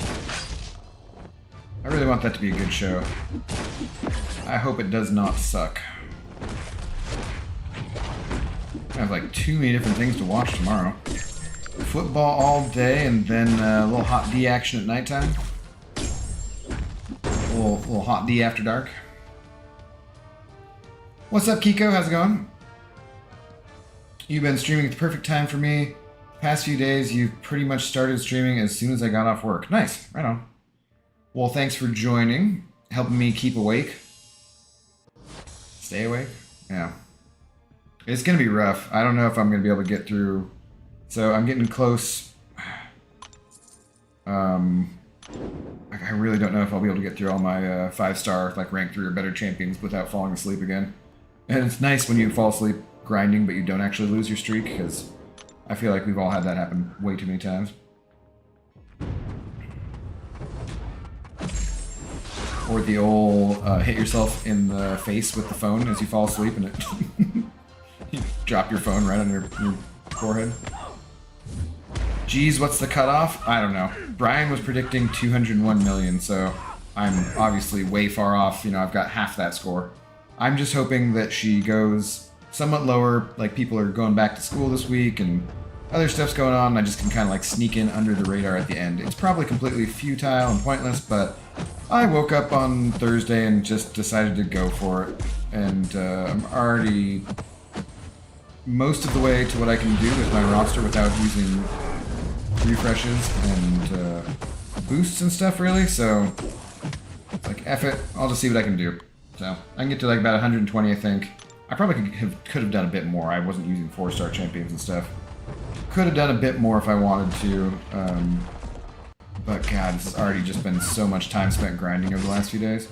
S1: I really want that to be a good show. I hope it does not suck. I have like too many different things to watch tomorrow. Football all day and then a little Hot D action at nighttime. A little Hot D after dark. What's up, Kiko? How's it going? You've been streaming at the perfect time for me. Past few days, you've pretty much started streaming as soon as I got off work. Nice, right on. Well, thanks for joining, helping me keep awake. Stay awake? Yeah. It's gonna be rough. I don't know if I'm gonna be able to get through. So I'm getting close. I really don't know if I'll be able to get through all my 5-star, like rank 3 or better champions without falling asleep again. And it's nice when you fall asleep grinding, but you don't actually lose your streak, because I feel like we've all had that happen way too many times. Or the old hit yourself in the face with the phone as you fall asleep and it you drop your phone right on your forehead. Geez, what's the cutoff? I don't know. Brian was predicting 201 million, so I'm obviously way far off. You know, I've got half that score. I'm just hoping that she goes somewhat lower, like people are going back to school this week and other stuff's going on, and I just can kind of like sneak in under the radar at the end. It's probably completely futile and pointless, but I woke up on Thursday and just decided to go for it. And I'm already most of the way to what I can do with my roster without using refreshes and boosts and stuff, really. So F it. I'll just see what I can do. So I can get to like about 120, I think. I probably could have done a bit more. I wasn't using 4-star champions and stuff. Could have done a bit more if I wanted to. But God, this has already just been so much time spent grinding over the last few days.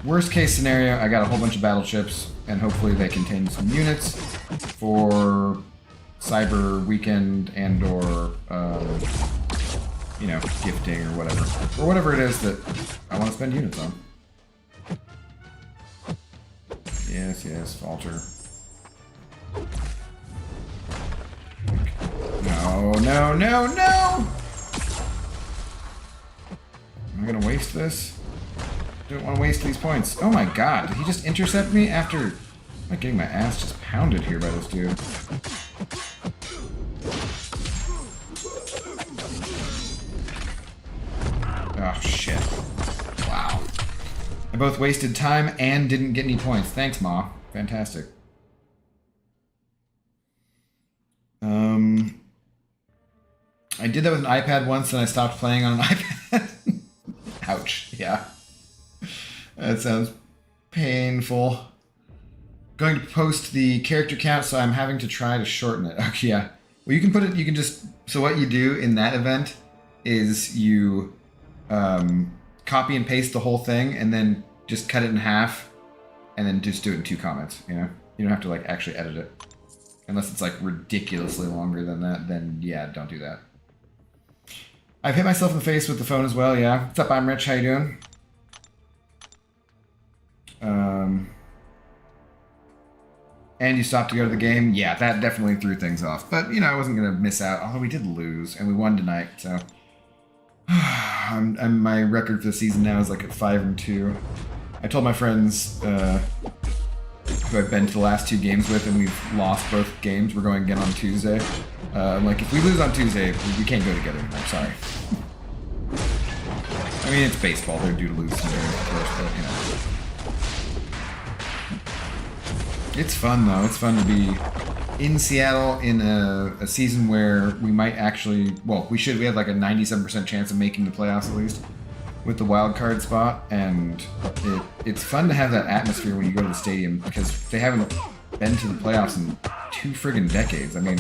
S1: Worst case scenario, I got a whole bunch of battle chips, and hopefully they contain some units for Cyber Weekend and or, you know, gifting or whatever. Or whatever it is that I want to spend units on. Yes, yes, falter. No, no, no, no! Am I gonna waste this? Don't want to waste these points. Oh my god, did he just intercept me after... I'm like getting my ass just pounded here by this dude. Oh shit. Wow. I both wasted time and didn't get any points. Thanks, Ma. Fantastic. I did that with an iPad once and I stopped playing on an iPad. Ouch. Yeah. That sounds painful. Going to post the character count, so I'm having to try to shorten it. Okay, yeah. Well, you can put it, you can just, so what you do in that event is you copy and paste the whole thing and then just cut it in half and then just do it in 2 comments, you know? You don't have to like actually edit it. Unless it's like ridiculously longer than that, then yeah, don't do that. I've hit myself in the face with the phone as well, yeah. What's up, I'm Rich, how you doing? And you stopped to go to the game? Yeah, that definitely threw things off. But, you know, I wasn't going to miss out, although we did lose, and we won tonight, so... my record for the season now is like at 5-2. I told my friends, who I've been to the last 2 games with, and we've lost both games. We're going again on Tuesday. I'm like, if we lose on Tuesday, we can't go together anymore. Sorry. I mean, it's baseball. They're due to lose some games, of course, but, you know. It's fun, though. It's fun to be in Seattle in a season where we might actually... Well, we have like a 97% chance of making the playoffs, at least, with the wild card spot, and it's fun to have that atmosphere when you go to the stadium, because they haven't been to the playoffs in 2 friggin' decades. I mean,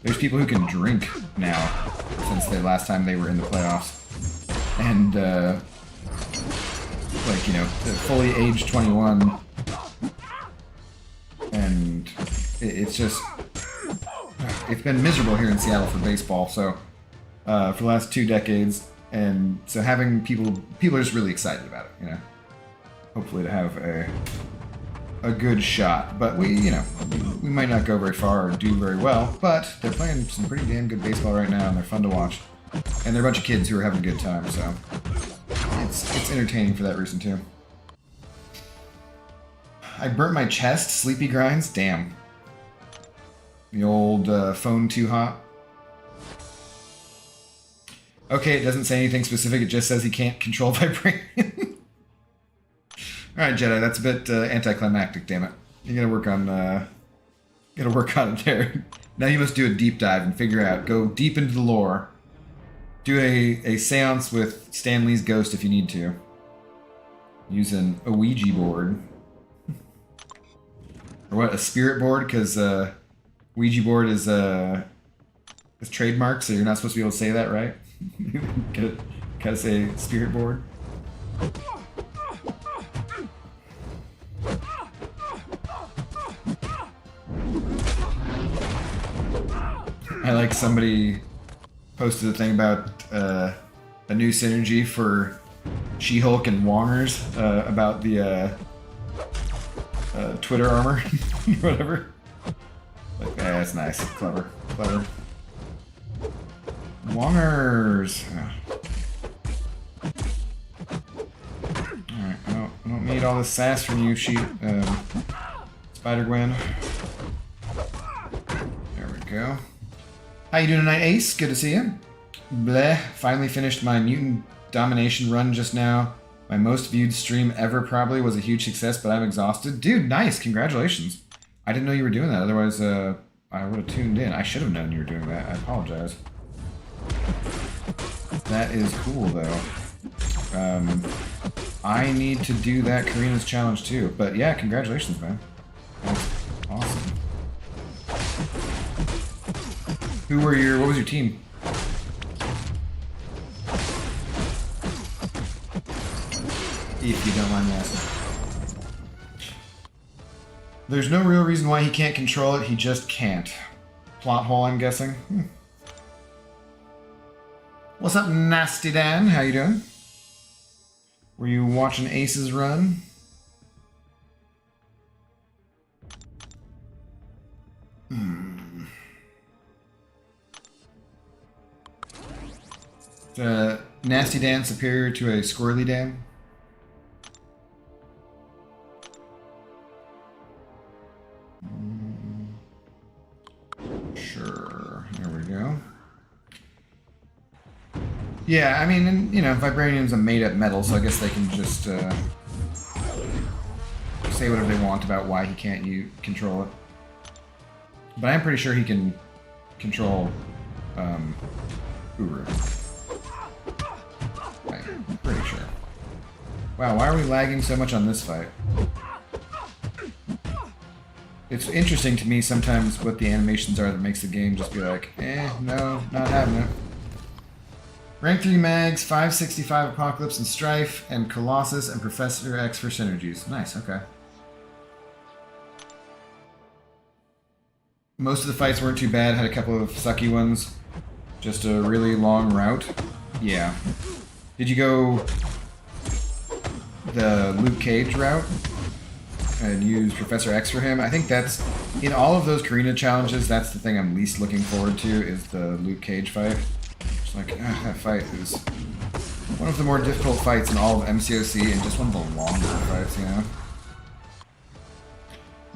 S1: there's people who can drink now since the last time they were in the playoffs. And, like, you know, fully aged 21... And it's just, it's been miserable here in Seattle for baseball, so, for the last 2 decades, and so having people are just really excited about it, you know, hopefully to have a good shot, but we might not go very far or do very well, but they're playing some pretty damn good baseball right now, and they're fun to watch, and they're a bunch of kids who are having a good time, so it's entertaining for that reason too. I burnt my chest, sleepy grinds, damn. The old phone too hot. Okay, it doesn't say anything specific, it just says he can't control vibranium. Alright, Jedi, that's a bit anticlimactic, damn it. You gotta work on it there. Now you must do a deep dive and figure out, go deep into the lore. Do a seance with Stan Lee's ghost if you need to. Use an Ouija board. Or what, a spirit board? Because Ouija board is trademarked, so you're not supposed to be able to say that, right? Gotta say spirit board. I like somebody posted a thing about a new synergy for She-Hulk and Wongers about the Twitter armor, whatever. Like, that's nice, clever. Wongers. Alright, I don't need all this sass from you, Spider-Gwen. There we go. How you doing tonight, Ace? Good to see you. Bleh, finally finished my mutant domination run just now. My most viewed stream ever probably was a huge success, but I'm exhausted. Dude, nice. Congratulations. I didn't know you were doing that. Otherwise, I would have tuned in. I should have known you were doing that. I apologize. That is cool, though. I need to do that Karina's challenge too. But yeah, congratulations, man. That's awesome. What was your team? If you don't mind me asking. There's no real reason why he can't control it, he just can't. Plot hole, I'm guessing. What's up, Nasty Dan? How you doing? Were you watching Aces run? Nasty Dan superior to a Squirrely Dan? Sure. There we go. Yeah, I mean, you know, Vibranium's a made-up metal, so I guess they can just say whatever they want about why he can't control it. But I'm pretty sure he can control Uru. I'm pretty sure. Wow, why are we lagging so much on this fight? It's interesting to me sometimes what the animations are that makes the game just be like, no, not having it. Rank 3 Mags, 565 Apocalypse and Strife, and Colossus and Professor X for synergies. Nice, okay. Most of the fights weren't too bad, had a couple of sucky ones. Just a really long route. Yeah. Did you go the Luke Cage route? And use Professor X for him? I think that's, in all of those Karina challenges, that's the thing I'm least looking forward to, is the Luke Cage fight. Just like, that fight is one of the more difficult fights in all of MCOC, and just one of the longer fights, you know?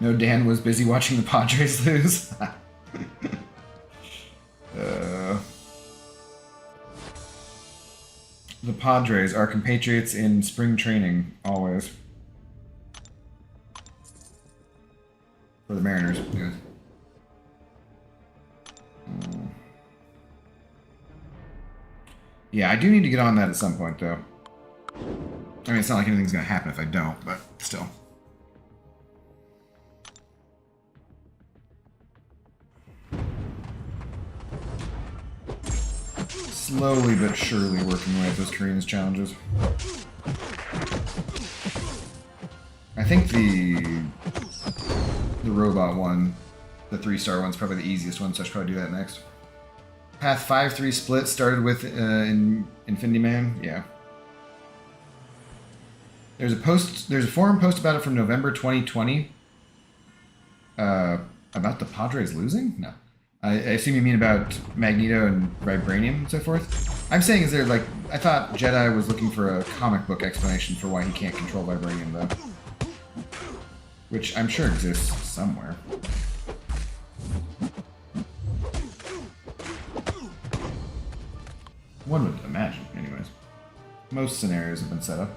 S1: No, Dan was busy watching the Padres lose. The Padres are compatriots in spring training, always. For the Mariners, yes. Yeah, I do need to get on that at some point, though. I mean, it's not like anything's going to happen if I don't, but still. Slowly but surely working away at those Karina's challenges. I think the robot one, the 3-star one's probably the easiest one, so I should probably do that next. Path 5-3 split started with in Infinity Man, yeah. There's a forum post about it from November 2020. About the Padres losing? No. I assume you mean about Magneto and Vibranium and so forth. I'm saying, is there like, I thought Jedi was looking for a comic book explanation for why he can't control Vibranium though. Which I'm sure exists somewhere. One would imagine, anyways. Most scenarios have been set up.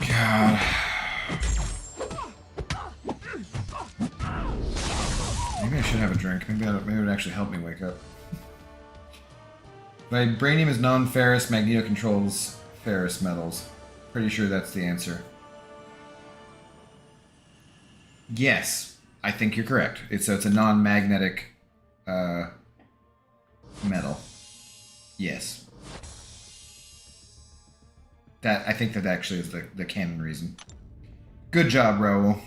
S1: God. Maybe I should have a drink. Maybe it would actually help me wake up. Vibranium is non-ferrous. Magneto controls ferrous metals. Pretty sure that's the answer. Yes, I think you're correct. So it's a non-magnetic metal. Yes. I think that actually is the canon reason. Good job, Raoul.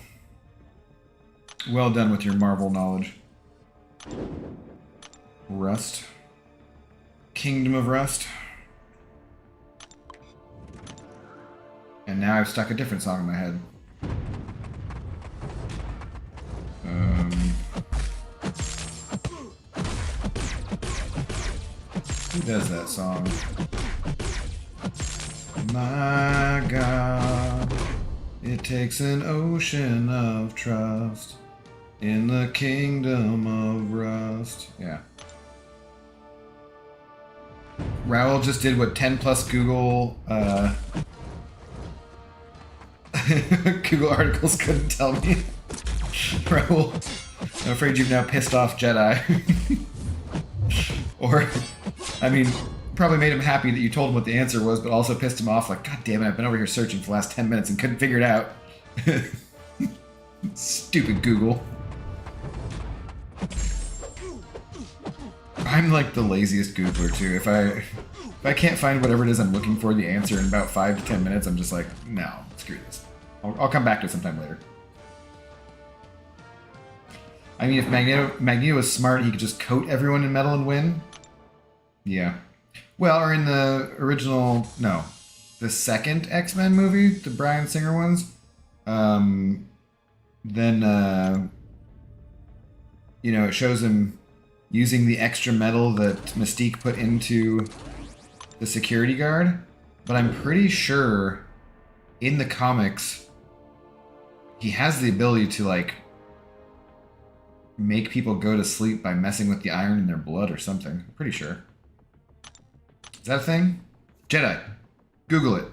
S1: Well done with your Marvel knowledge. Rust. Kingdom of Rust. And now I've stuck a different song in my head. Who does that song? My God, it takes an ocean of trust in the kingdom of rust. Yeah. Raoul just did what 10 plus Google Google articles couldn't tell me. Raul, I'm afraid you've now pissed off Jedi. Or, I mean, probably made him happy that you told him what the answer was, but also pissed him off like, God damn it, I've been over here searching for the last 10 minutes and couldn't figure it out. Stupid Google. I'm like the laziest Googler too. If I can't find whatever it is I'm looking for, the answer in about 5 to 10 minutes, I'm just like, no, screw this. I'll come back to it sometime later. I mean, if Magneto was smart, he could just coat everyone in metal and win. Yeah. Well, or in the original, no, the second X-Men movie, the Bryan Singer ones, then, you know, it shows him using the extra metal that Mystique put into the security guard, but I'm pretty sure in the comics, he has the ability to, like, make people go to sleep by messing with the iron in their blood or something. I'm pretty sure. Is that a thing? Jedi. Google it.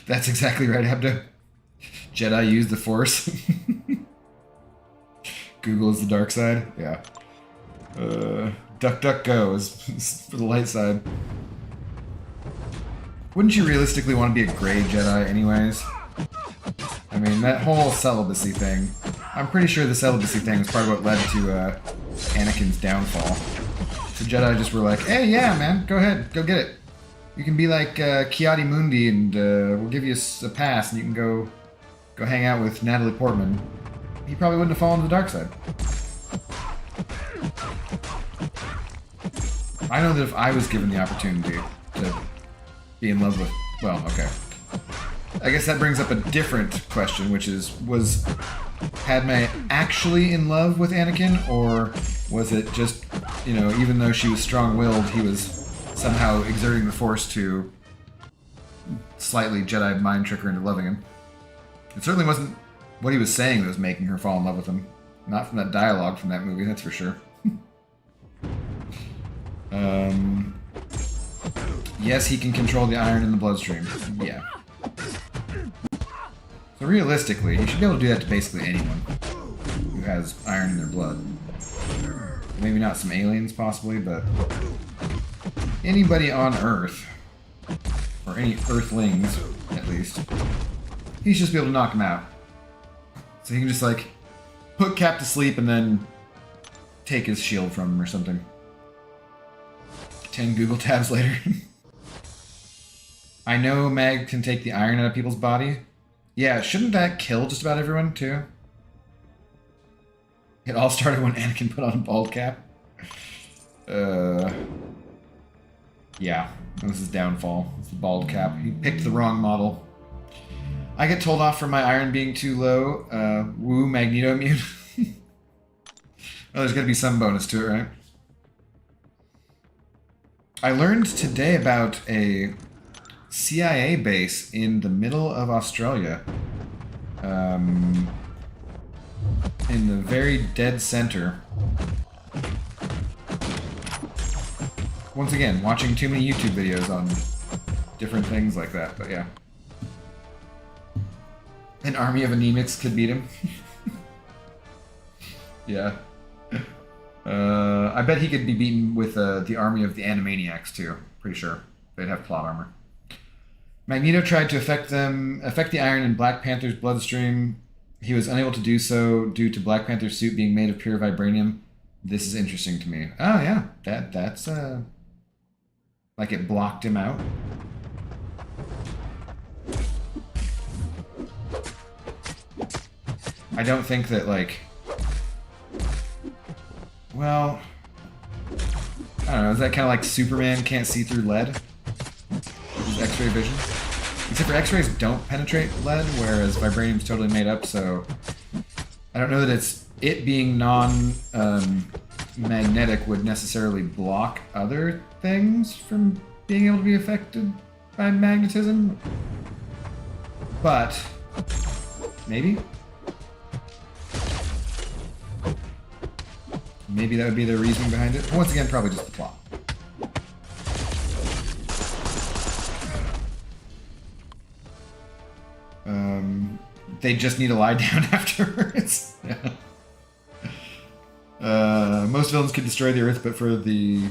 S1: That's exactly right, Abdo. Jedi use the Force. Google is the dark side. Yeah. DuckDuckGo is for the light side. Wouldn't you realistically want to be a gray Jedi anyways? I mean, that whole celibacy thing. I'm pretty sure the celibacy thing is part of what led to Anakin's downfall. So Jedi just were like, hey, yeah, man, go ahead, go get it. You can be like Ki-Adi-Mundi, and we'll give you a pass, and you can go hang out with Natalie Portman. He probably wouldn't have fallen to the dark side. I know that if I was given the opportunity to be in love with... Well, okay. I guess that brings up a different question, which is, was Padme actually in love with Anakin, or was it just, you know, even though she was strong-willed, he was somehow exerting the Force to slightly Jedi mind trick her into loving him? It certainly wasn't what he was saying that was making her fall in love with him. Not from that dialogue from that movie, that's for sure. Yes, he can control the iron in the bloodstream. Yeah. So realistically, he should be able to do that to basically anyone who has iron in their blood. Maybe not some aliens, possibly, but anybody on Earth, or any Earthlings, at least, he should just be able to knock them out. So he can just, like, put Cap to sleep and then take his shield from him or something. 10 Google tabs later. I know Mag can take the iron out of people's body. Yeah, shouldn't that kill just about everyone, too? It all started when Anakin put on a bald cap. Yeah, that was his downfall. It's the bald cap. He picked the wrong model. I get told off for my iron being too low. Woo, Magneto immune. Well, there's gotta be some bonus to it, right? I learned today about a CIA base in the middle of Australia. In the very dead center. Once again, watching too many YouTube videos on different things like that, but yeah. An army of anemics could beat him. Yeah. I bet he could be beaten with the army of the Animaniacs too. Pretty sure. They'd have plot armor. Magneto tried to affect the iron in Black Panther's bloodstream. He was unable to do so due to Black Panther's suit being made of pure vibranium. This is interesting to me. Oh yeah, that's like it blocked him out. I don't think that, like, well, I don't know, is that kind of like Superman can't see through lead? His X-ray vision? Except for X-rays don't penetrate lead, whereas vibranium's totally made up, so I don't know that it being non-magnetic would necessarily block other things from being able to be affected by magnetism. But maybe? Maybe that would be the reasoning behind it. Once again, probably just the plot. They just need to lie down afterwards. Yeah. Most villains could destroy the Earth, but for the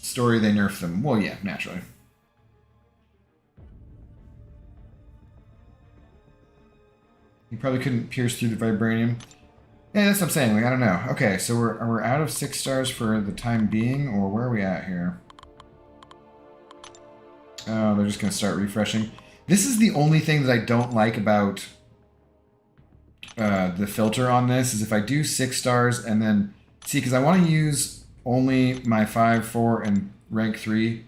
S1: story, they nerf them. Well, yeah, naturally. You probably couldn't pierce through the vibranium. Yeah, that's what I'm saying. Like, I don't know. Okay, so we're out of 6 stars for the time being, or where are we at here? Oh, they're just going to start refreshing. This is the only thing that I don't like about the filter on this, is if I do 6 stars and then... See, because I want to use only my 5, 4, and rank 3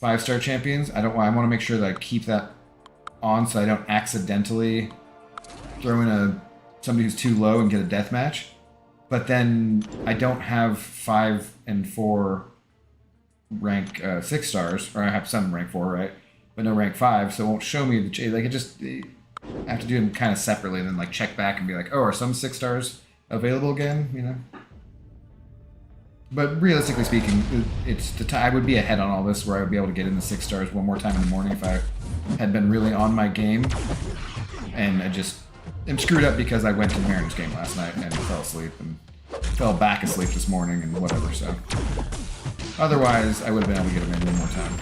S1: 5-star champions. I want to make sure that I keep that on so I don't accidentally throw in somebody who's too low and get a death match. But then I don't have 5 and 4 rank 6 stars, or I have some rank 4, right? But no rank 5, so it won't show me the like. I have to do them kind of separately, and then like check back and be like, oh, are some 6 stars available again? You know. But realistically speaking, it's the I would be ahead on all this, where I would be able to get in the 6 stars one more time in the morning if I had been really on my game. And I just am screwed up because I went to the Mariners game last night and fell asleep and fell back asleep this morning and whatever. So otherwise, I would have been able to get them in one more time.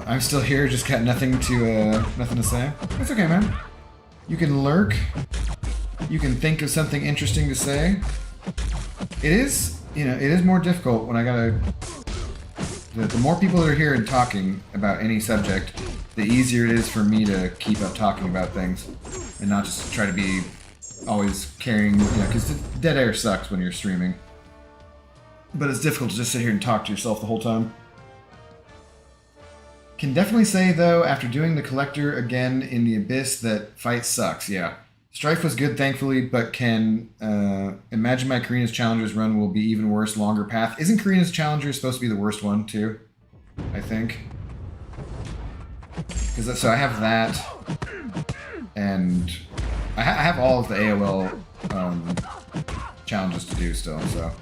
S1: I'm still here, just got nothing to say. That's okay, man. You can lurk. You can think of something interesting to say. It is, it is more difficult when I gotta... The more people that are here and talking about any subject, the easier it is for me to keep up talking about things and not just try to be always carrying, because dead air sucks when you're streaming. But it's difficult to just sit here and talk to yourself the whole time. Can definitely say, though, after doing the Collector again in the Abyss, that fight sucks, yeah. Strife was good, thankfully, but can imagine my Karina's Challengers run will be even worse, longer path. Isn't Karina's Challenger supposed to be the worst one, too? I think. So I have that, and I have all of the AOL challenges to do still, so.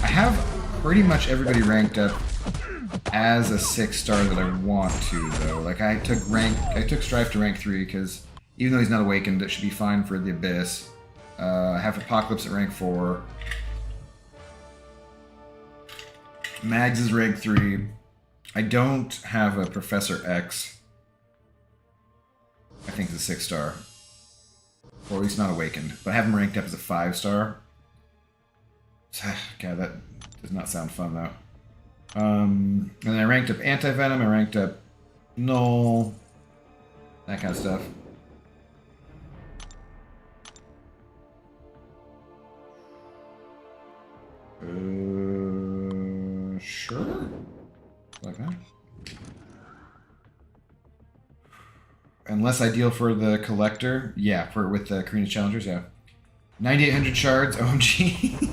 S1: I have pretty much everybody ranked up as a 6-star that I want to, though. Like, I took Strife to rank 3, because even though he's not awakened, it should be fine for the Abyss. I have Apocalypse at rank 4. Mags is rank 3. I don't have a Professor X. I think it's a 6-star. Or at least not awakened. But I have him ranked up as a 5-star. God, that does not sound fun, though. And then I ranked up Anti-Venom, I ranked up Null, that kind of stuff. Sure. Like that. And less ideal for the Collector. Yeah, with the Karina's Challengers, yeah. 9,800 shards, OMG.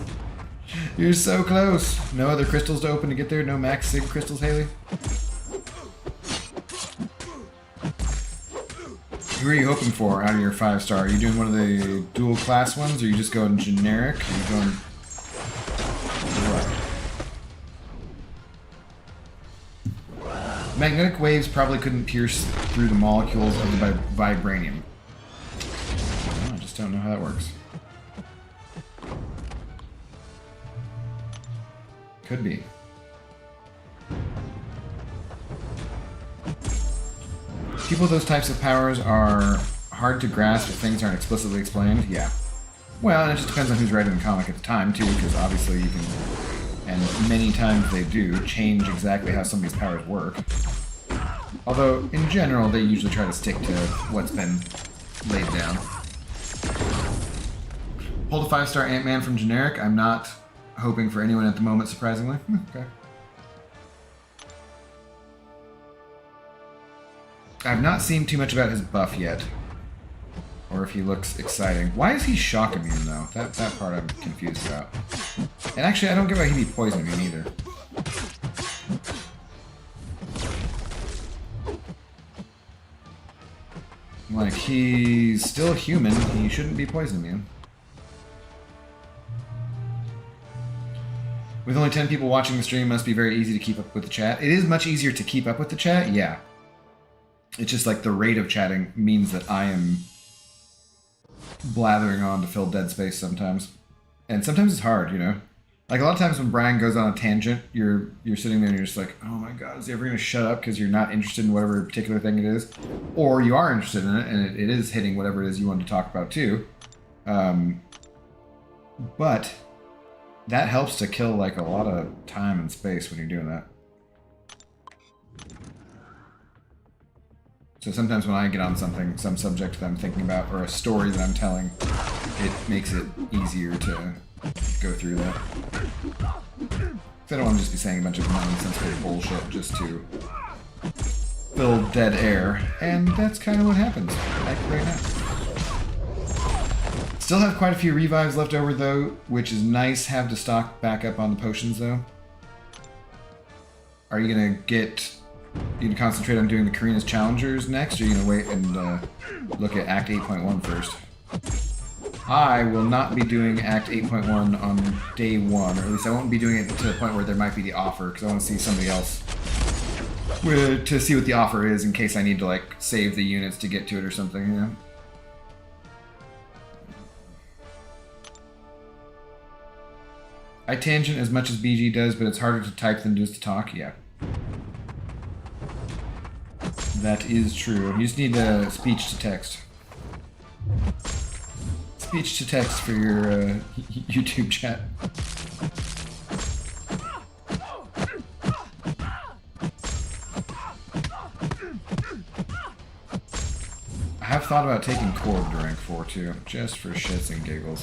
S1: You're so close. No other crystals to open to get there? No max sig crystals, Haley? Who are you hoping for out of your 5-star? Are you doing one of the dual class ones, or are you just going generic? Are you going... What? Magnetic waves probably couldn't pierce through the molecules of the vibranium. I just don't know how that works. Could be. People with those types of powers are hard to grasp if things aren't explicitly explained. Yeah. Well, and it just depends on who's writing the comic at the time, too, because obviously you can, and many times they do, change exactly how some of these powers work. Although, in general, they usually try to stick to what's been laid down. Pulled a 5-star Ant-Man from generic. I'm not hoping for anyone at the moment, surprisingly. Okay. I've not seen too much about his buff yet. Or if he looks exciting. Why is he shock immune, though? That part I'm confused about. And actually, I don't get why he'd be poison immune either. Like, he's still human. He shouldn't be poisoning you. With only 10 people watching the stream, it must be very easy to keep up with the chat. It is much easier to keep up with the chat, yeah. It's just like the rate of chatting means that I am blathering on to fill dead space sometimes. And sometimes it's hard, you know? Like a lot of times when Brian goes on a tangent, you're sitting there and you're just like, oh my god, is he ever going to shut up because you're not interested in whatever particular thing it is? Or you are interested in it and it is hitting whatever it is you want to talk about too. But that helps to kill like a lot of time and space when you're doing that. So sometimes when I get on something, some subject that I'm thinking about, or a story that I'm telling, it makes it easier to go through that. So I don't want to just be saying a bunch of nonsensical bullshit just to fill dead air, and that's kind of what happens like right now. Still have quite a few revives left over though, which is nice. Have to stock back up on the potions though. Are you gonna concentrate on doing the Karina's Challengers next, or are you gonna wait and look at Act 8.1 first? I will not be doing Act 8.1 on day one, or at least I won't be doing it to the point where there might be the offer, because I want to see somebody else to see what the offer is in case I need to like save the units to get to it or something, you know? I tangent as much as BG does, but it's harder to type than it is to talk, yeah. That is true. You just need a speech to text. Speech to text for your YouTube chat. I have thought about taking Korg to rank 4 too, just for shits and giggles.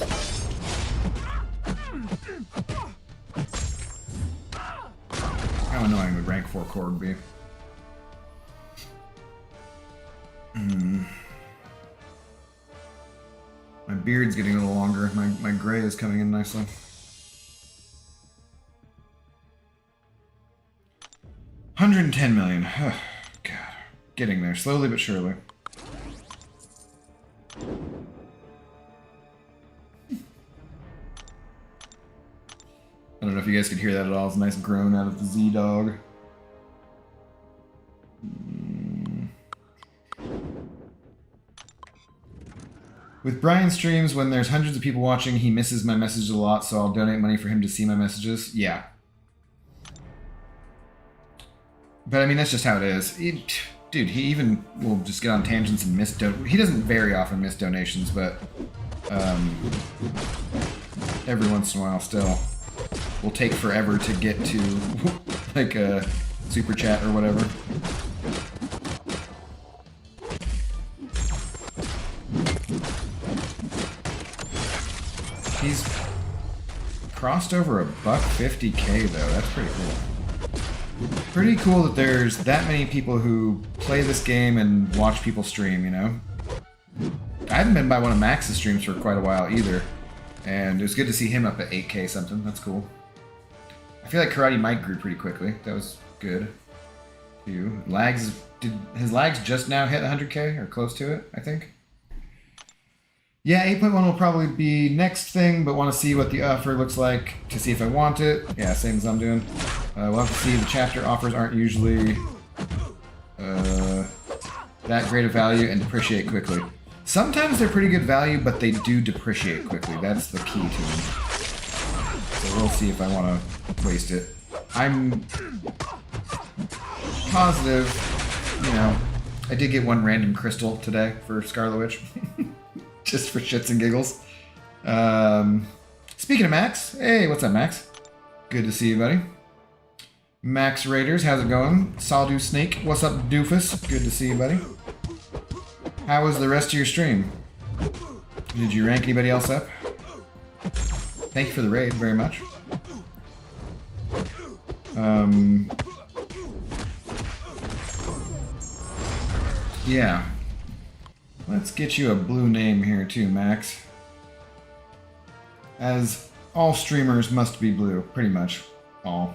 S1: How annoying would rank 4 Korg be? My beard's getting a little longer. My gray is coming in nicely. $110 million. God. Getting there. Slowly but surely. I don't know if you guys could hear that at all. It's a nice groan out of the Z-Dog. With Brian's streams, when there's hundreds of people watching, he misses my messages a lot, so I'll donate money for him to see my messages. Yeah. But I mean, that's just how it is. Dude, he even will just get on tangents and miss he doesn't very often miss donations, but every once in a while still. Will take forever to get to like a super chat or whatever. He's crossed over $150K though. That's pretty cool. Pretty cool that there's that many people who play this game and watch people stream, you know? I haven't been by one of Max's streams for quite a while either. And it was good to see him up at 8K something. That's cool. I feel like Karate Mike grew pretty quickly. That was good. Did his lags just now hit 100K or close to it, I think? Yeah, 8.1 will probably be next thing, but want to see what the offer looks like to see if I want it. Yeah, same as I'm doing. We'll have to see. The chapter offers aren't usually that great of value and depreciate quickly. Sometimes they're pretty good value, but they do depreciate quickly. That's the key to them. So we'll see if I want to waste it. I'm positive, you know, I did get one random crystal today for Scarlet Witch. Just for shits and giggles. Speaking of Max, hey, what's up, Max? Good to see you, buddy. Max Raiders, how's it going? Saldu Snake, what's up, Doofus? Good to see you, buddy. How was the rest of your stream? Did you rank anybody else up? Thank you for the raid, very much. Yeah. Let's get you a blue name here too, Max. As all streamers must be blue, pretty much all.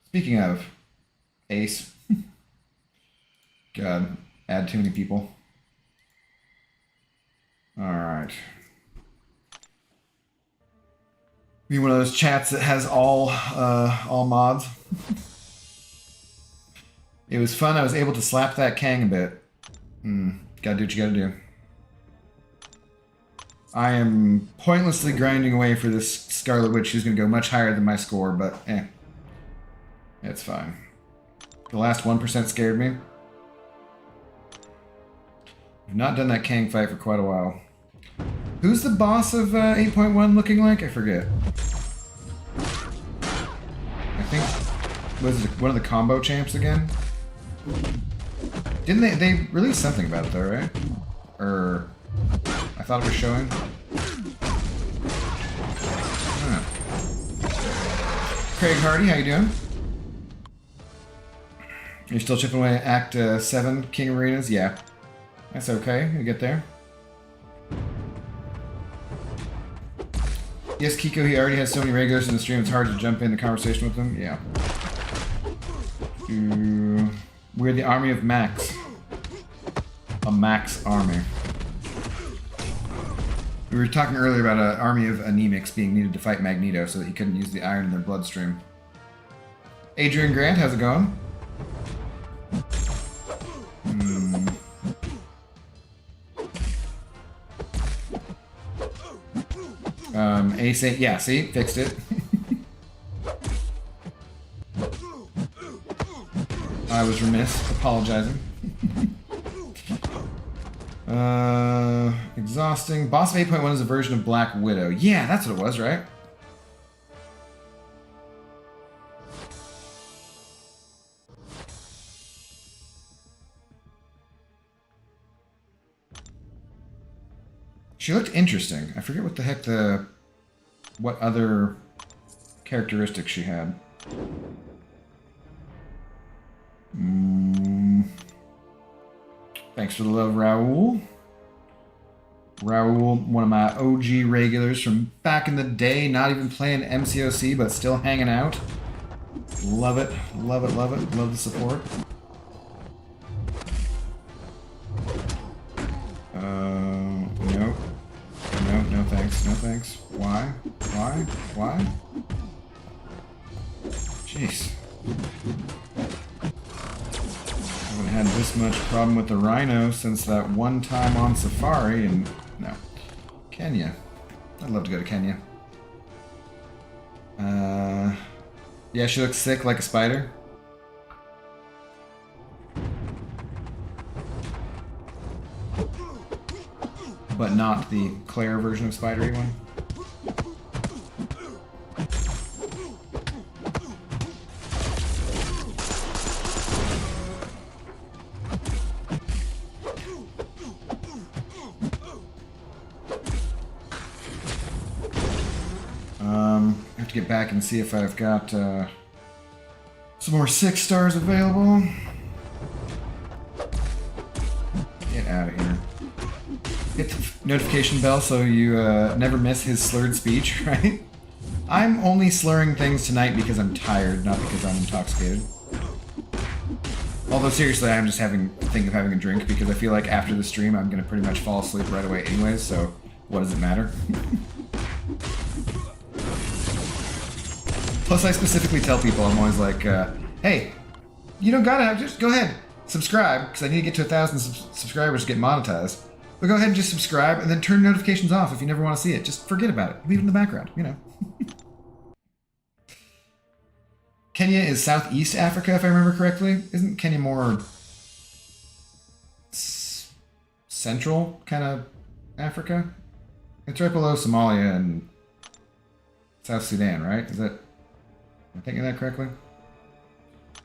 S1: Speaking of, Ace. God. Add too many people. Alright. Be one of those chats that has all mods. It was fun. I was able to slap that Kang a bit. Gotta do what you gotta do. I am pointlessly grinding away for this Scarlet Witch who's gonna go much higher than my score, but it's fine. The last 1% scared me. I've not done that Kang fight for quite a while. Who's the boss of 8.1 looking like? I forget. I think was it one of the combo champs again? Didn't they released something about it though, right? Or I thought it was showing. Huh. Craig Hardy, how you doing? You're still chipping away at Act 7, King of Arenas? Yeah. That's okay, we get there. Yes, Kiko, he already has so many regulars in the stream, it's hard to jump in the conversation with them. Yeah. We're the army of Max. A Max army. We were talking earlier about an army of anemics being needed to fight Magneto so that he couldn't use the iron in their bloodstream. Adrian Grant, how's it going? Ace, yeah, see? Fixed it. I was remiss, apologizing. Exhausting. Boss of 8.1 is a version of Black Widow. Yeah, that's what it was, right? She looked interesting. I forget what the heck what other characteristics she had. Thanks for the love, Raul. Raul, one of my OG regulars from back in the day, not even playing MCOC, but still hanging out. Love it, love it, love it. Love the support. No thanks, no thanks. Why? Why? Why? Jeez. Haven't had this much problem with the Rhino since that one time on Safari, and no. Kenya. I'd love to go to Kenya. Yeah, she looks sick like a spider. But not the Claire version of Spidery one. I have to get back and see if I've got some more 6 stars available. Get out of here. Hit the notification bell so you never miss his slurred speech, right? I'm only slurring things tonight because I'm tired, not because I'm intoxicated. Although seriously, I'm just thinking of having a drink because I feel like after the stream I'm gonna pretty much fall asleep right away anyways, so what does it matter? Plus I specifically tell people, I'm always like, hey, you don't gotta have, just go ahead, subscribe, because I need to get to 1,000 subscribers to get monetized. But go ahead and just subscribe and then turn notifications off if you never want to see it. Just forget about it. Leave it in the background, you know. Kenya is Southeast Africa, if I remember correctly. Isn't Kenya more central kind of Africa? It's right below Somalia and South Sudan, right? Is that... Am I thinking that correctly?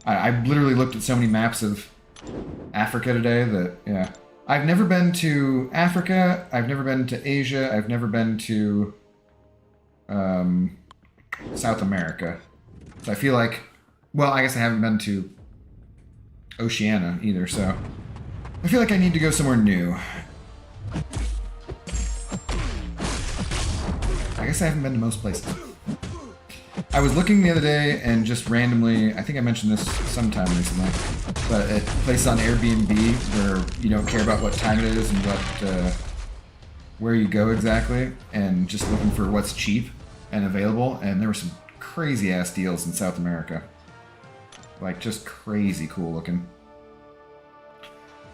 S1: I literally looked at so many maps of Africa today that, yeah. I've never been to Africa, I've never been to Asia, I've never been to South America. So I feel like, well, I guess I haven't been to Oceania either, so I feel like I need to go somewhere new. I guess I haven't been to most places. I was looking the other day and just randomly, I think I mentioned this sometime recently, but a place on Airbnb where you don't care about what time it is and where you go exactly, and just looking for what's cheap and available. And there were some crazy ass deals in South America, like just crazy cool looking.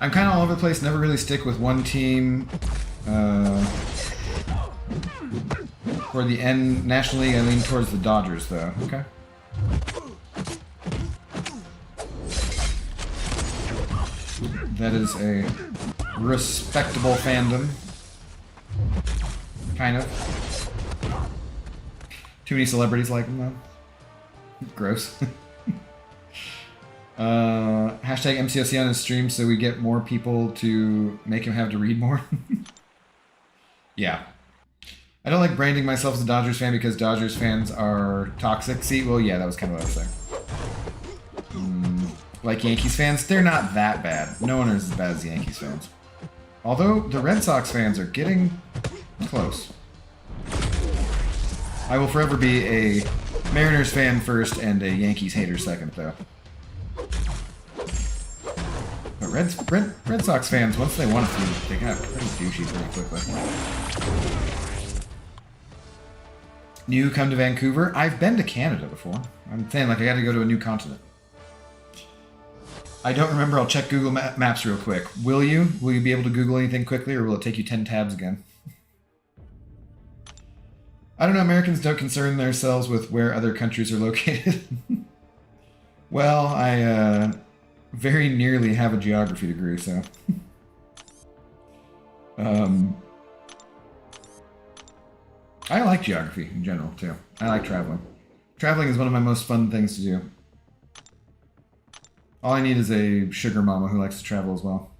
S1: I'm kind of all over the place. Never really stick with one team. For the National League, I lean towards the Dodgers, though. Okay. That is a respectable fandom. Kind of. Too many celebrities like them, though. Gross. Hashtag MCOC on his stream so we get more people to make him have to read more. Yeah. I don't like branding myself as a Dodgers fan because Dodgers fans are toxic. See, well, yeah, that was kind of what I was saying. Like Yankees fans, they're not that bad. No one is as bad as Yankees fans. Although the Red Sox fans are getting close. I will forever be a Mariners fan first and a Yankees hater second, though. But Red Sox fans, once they want to, they got pretty douchey pretty quickly. New come to Vancouver? I've been to Canada before. I'm saying, like, I gotta go to a new continent. I don't remember. I'll check Google Maps real quick. Will you? Will you be able to Google anything quickly, or will it take you 10 tabs again? I don't know. Americans don't concern themselves with where other countries are located. Well, I very nearly have a geography degree, so... I like geography in general, too. I like traveling. Traveling is one of my most fun things to do. All I need is a sugar mama who likes to travel as well.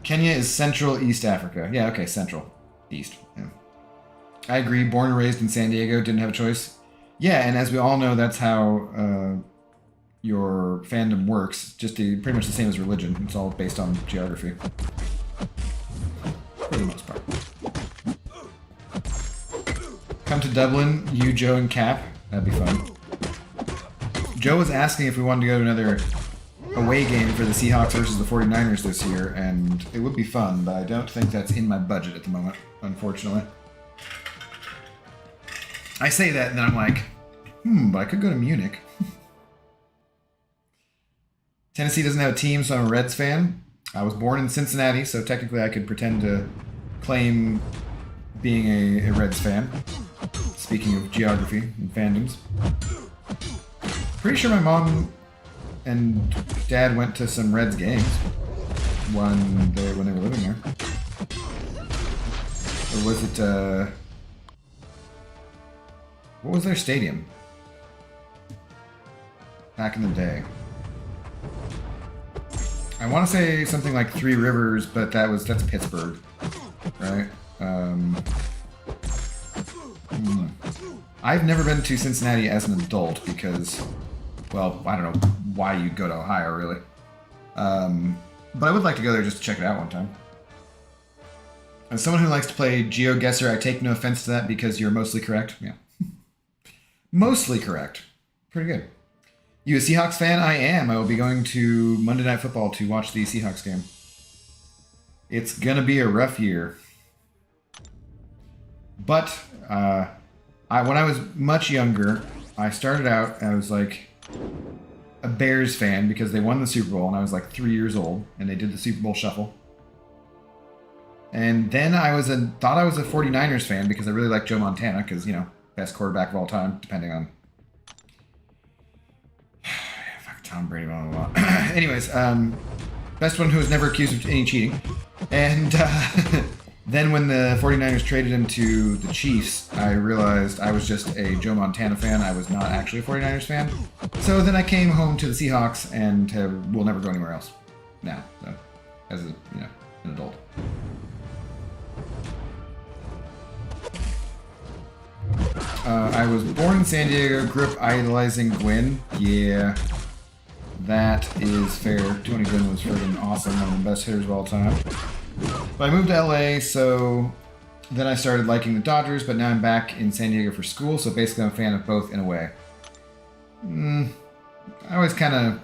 S1: Kenya is Central East Africa. Yeah, okay, Central. East. Yeah. I agree. Born and raised in San Diego, didn't have a choice. Yeah, and as we all know, that's how your fandom works. Just pretty much the same as religion. It's all based on geography. For the most part. Come to Dublin, you, Joe, and Cap. That'd be fun. Joe was asking if we wanted to go to another away game for the Seahawks versus the 49ers this year, and it would be fun, but I don't think that's in my budget at the moment, unfortunately. I say that, and then I'm like, but I could go to Munich. Tennessee doesn't have a team, so I'm a Reds fan. I was born in Cincinnati, so technically I could pretend to claim being a Reds fan. Speaking of geography and fandoms. Pretty sure my mom and dad went to some Reds games when they were living there. Or was it, what was their stadium? Back in the day. I want to say something like Three Rivers, but that's Pittsburgh, right? I've never been to Cincinnati as an adult because, well, I don't know why you'd go to Ohio, really. But I would like to go there just to check it out one time. As someone who likes to play GeoGuessr, I take no offense to that because you're mostly correct. Yeah. Mostly correct. Pretty good. You a Seahawks fan? I am. I will be going to Monday Night Football to watch the Seahawks game. It's gonna be a rough year. But, when I was much younger, I started out, I was like a Bears fan because they won the Super Bowl and I was like 3 years old and they did the Super Bowl shuffle. And then thought I was a 49ers fan because I really liked Joe Montana because, you know, best quarterback of all time, depending on... Fuck Tom Brady, blah, blah, blah. Anyways, best one who was never accused of any cheating. And then when the 49ers traded him to the Chiefs, I realized I was just a Joe Montana fan. I was not actually a 49ers fan. So then I came home to the Seahawks and will never go anywhere else now, so, as an adult. I was born in San Diego, grew up idolizing Gwen. Yeah, that is fair. Tony Gwynn was friggin' awesome, one of the best hitters of all time. But I moved to LA, so then I started liking the Dodgers, but now I'm back in San Diego for school, so basically I'm a fan of both in a way. I always kind of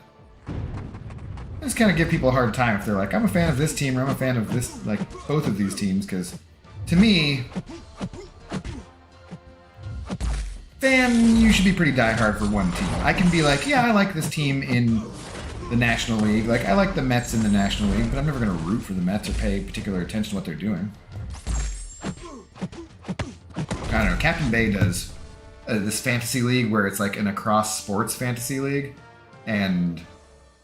S1: give people a hard time if they're like, I'm a fan of this team or I'm a fan of this, like both of these teams, because to me, fan, you should be pretty diehard for one team. I can be like, yeah, I like this team in the National League. Like, I like the Mets in the National League, but I'm never going to root for the Mets or pay particular attention to what they're doing. I don't know. Captain Bay does this fantasy league where it's like an across sports fantasy league, and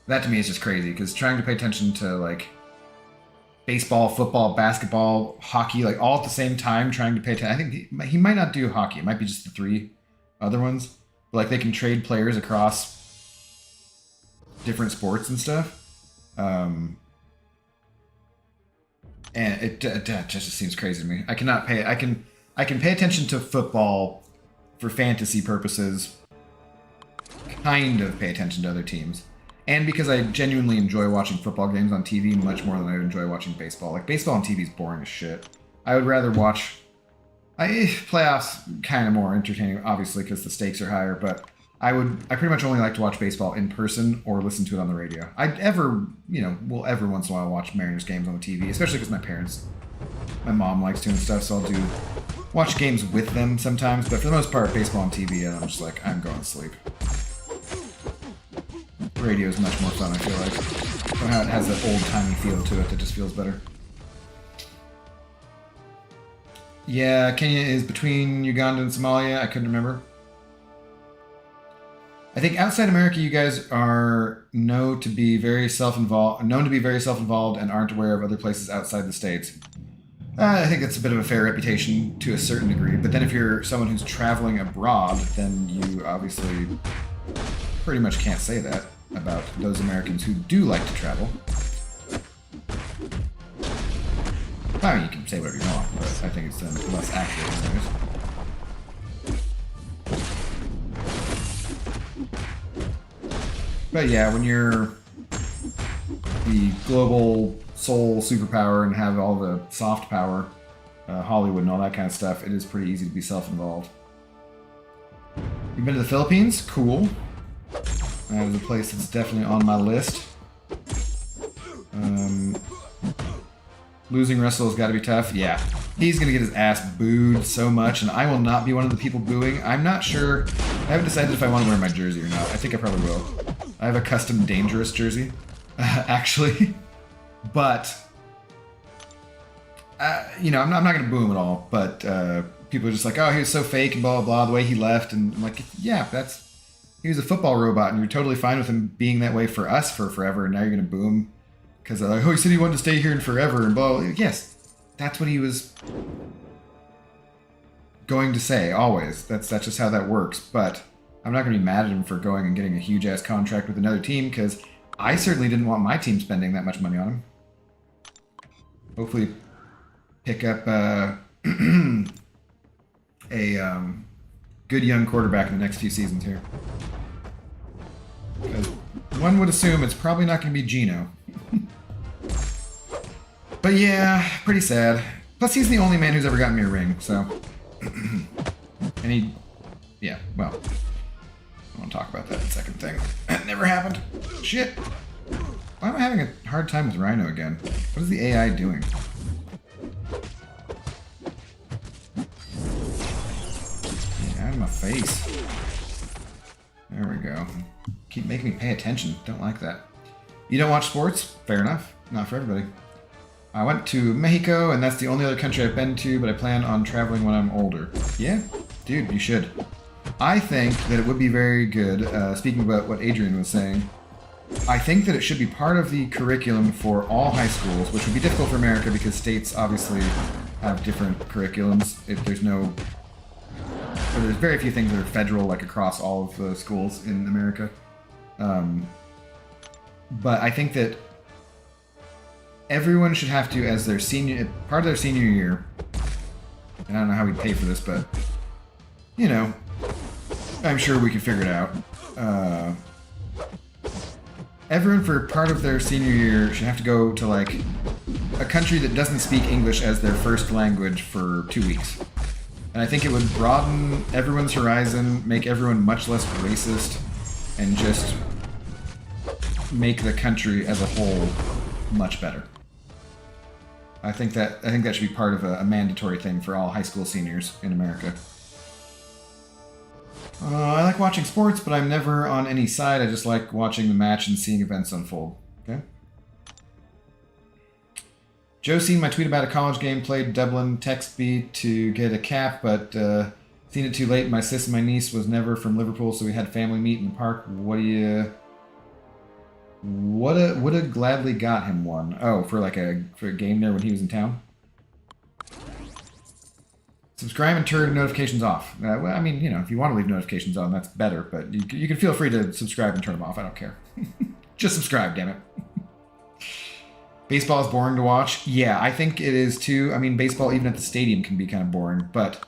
S1: that to me is just crazy because trying to pay attention to like baseball, football, basketball, hockey, like all at the same time, trying to pay attention. I think he might not do hockey. It might be just the three other ones. But like they can trade players across different sports and stuff. And it just seems crazy to me. I can pay attention to football for fantasy purposes, kind of pay attention to other teams. And because I genuinely enjoy watching football games on TV much more than I enjoy watching baseball. Like, baseball on TV is boring as shit. I would rather watch... playoffs kind of more entertaining, obviously, because the stakes are higher, but I pretty much only like to watch baseball in person or listen to it on the radio. Will every once in a while watch Mariners games on the TV, especially because my mom likes to and stuff, so I'll watch games with them sometimes, but for the most part, baseball on TV, and I'm just like, I'm going to sleep. Radio is much more fun, I feel like. Somehow it has that old-timey feel to it that just feels better. Yeah, Kenya is between Uganda and Somalia. I couldn't remember. I think outside America, you guys are known to be very self-involved, and aren't aware of other places outside the States. I think that's a bit of a fair reputation to a certain degree, but then if you're someone who's traveling abroad, then you obviously pretty much can't say that about those Americans who do like to travel. I mean, you can say whatever you want, but I think it's less accurate anyways. But yeah, when you're the global soul superpower and have all the soft power, Hollywood and all that kind of stuff, it is pretty easy to be self-involved. You've been to the Philippines? Cool. That is a place that's definitely on my list. Losing Russell has got to be tough. Yeah. He's going to get his ass booed so much, and I will not be one of the people booing. I'm not sure. I haven't decided if I want to wear my jersey or not. I think I probably will. I have a custom Dangerous jersey, actually. But, I'm not going to boo him at all. But people are just like, oh, he was so fake and blah, blah, blah, the way he left. And I'm like, yeah, he was a football robot, and you're totally fine with him being that way for us for forever, and now you're going to boo him because he said he wanted to stay here and forever, and blah, blah. Yes, that's what he was going to say, always. That's just how that works, but I'm not going to be mad at him for going and getting a huge-ass contract with another team, because I certainly didn't want my team spending that much money on him. Hopefully pick up a good young quarterback in the next few seasons here. Because one would assume it's probably not going to be Geno. But yeah, pretty sad. Plus, he's the only man who's ever gotten me a ring, so... and well... I want to talk about that second thing. That never happened. Shit! Why am I having a hard time with Rhino again? What is the AI doing? Get out of my face. There we go. Keep making me pay attention. Don't like that. You don't watch sports? Fair enough. Not for everybody. I went to Mexico, and that's the only other country I've been to, but I plan on traveling when I'm older. Yeah? Dude, you should. I think that it would be very good, speaking about what Adrian was saying, I think that it should be part of the curriculum for all high schools, which would be difficult for America because states obviously have different curriculums. There's very few things that are federal, like across all of the schools in America. But I think that everyone should have to, as part of their senior year, and I don't know how we pay for this, but, I'm sure we can figure it out. Everyone for part of their senior year should have to go to, like, a country that doesn't speak English as their first language for 2 weeks. And I think it would broaden everyone's horizon, make everyone much less racist, and just make the country as a whole much better. I think that should be part of a mandatory thing for all high school seniors in America. I like watching sports, but I'm never on any side. I just like watching the match and seeing events unfold. Okay. Joe seen my tweet about a college game, played Dublin Textby to get a cap, but seen it too late. My sis and my niece was never from Liverpool, so we had family meet in the park. What do you... Would have gladly got him one. Oh, for a game there when he was in town? Subscribe and turn notifications off. Well, I mean, if you want to leave notifications on, that's better, but you can feel free to subscribe and turn them off. I don't care. Just subscribe, damn it. Baseball is boring to watch. Yeah, I think it is too. I mean, baseball even at the stadium can be kind of boring, but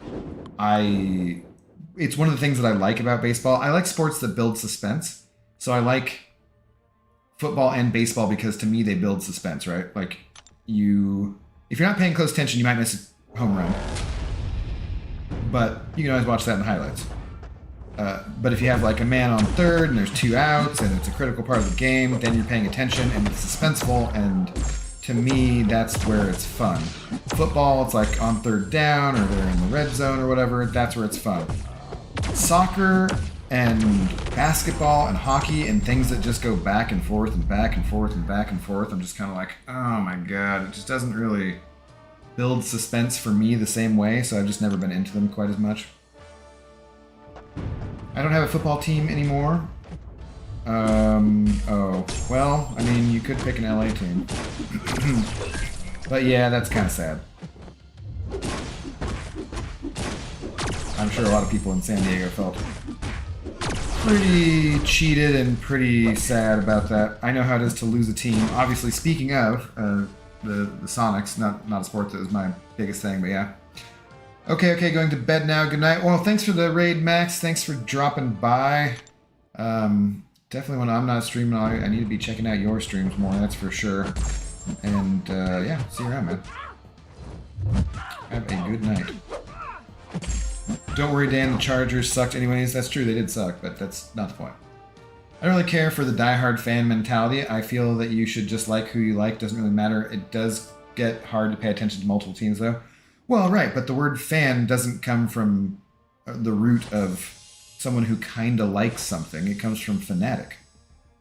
S1: it's one of the things that I like about baseball. I like sports that build suspense. So I like football and baseball because to me they build suspense, right? Like if you're not paying close attention, you might miss a home run. But you can always watch that in the highlights. But if you have like a man on third and there's 2 outs and it's a critical part of the game, then you're paying attention and it's suspenseful, and to me that's where it's fun. Football, it's like on third down or they're in the red zone or whatever, that's where it's fun. Soccer and basketball and hockey and things that just go back and forth and back and forth and back and forth, I'm just kind of like, oh my god, it just doesn't really build suspense for me the same way, so I've just never been into them quite as much. I don't have a football team anymore. Oh, well, I mean, you could pick an LA team. But yeah, that's kind of sad. I'm sure a lot of people in San Diego felt pretty cheated and pretty sad about that. I know how it is to lose a team. Obviously, speaking of the Sonics, not a sport that was my biggest thing, but yeah. Okay, going to bed now. Good night. Well, thanks for the raid, Max. Thanks for dropping by. Definitely when I'm not streaming, I need to be checking out your streams more, that's for sure. And yeah, see you around, man. Have a good night. Don't worry, Dan, the Chargers sucked anyways. That's true, they did suck, but that's not the point. I don't really care for the diehard fan mentality. I feel that you should just like who you like. Doesn't really matter. It does get hard to pay attention to multiple teams, though. Well, right, but the word fan doesn't come from the root of someone who kind of likes something. It comes from fanatic.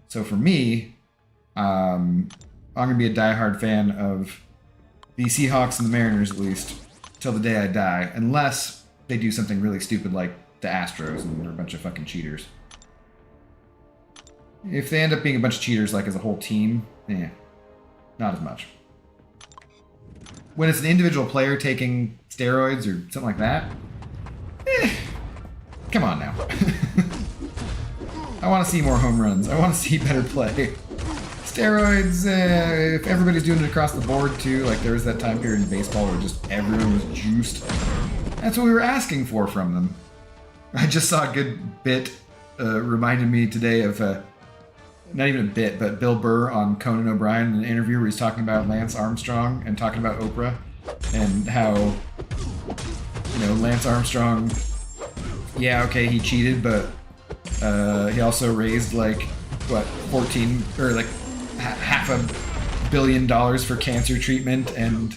S1: So for me, I'm going to be a diehard fan of the Seahawks and the Mariners, at least, till the day I die, unless they do something really stupid like the Astros and they're a bunch of fucking cheaters. If they end up being a bunch of cheaters, like as a whole team, not as much. When it's an individual player taking steroids or something like that, come on now. I want to see more home runs. I want to see better play. Steroids, if everybody's doing it across the board too, like there was that time period in baseball where just everyone was juiced. That's what we were asking for from them. I just saw a good bit reminded me today of, not even a bit, but Bill Burr on Conan O'Brien in an interview where he's talking about Lance Armstrong and talking about Oprah and how, Lance Armstrong, yeah, okay, he cheated, but he also raised like, 14 or like $500 million for cancer treatment, and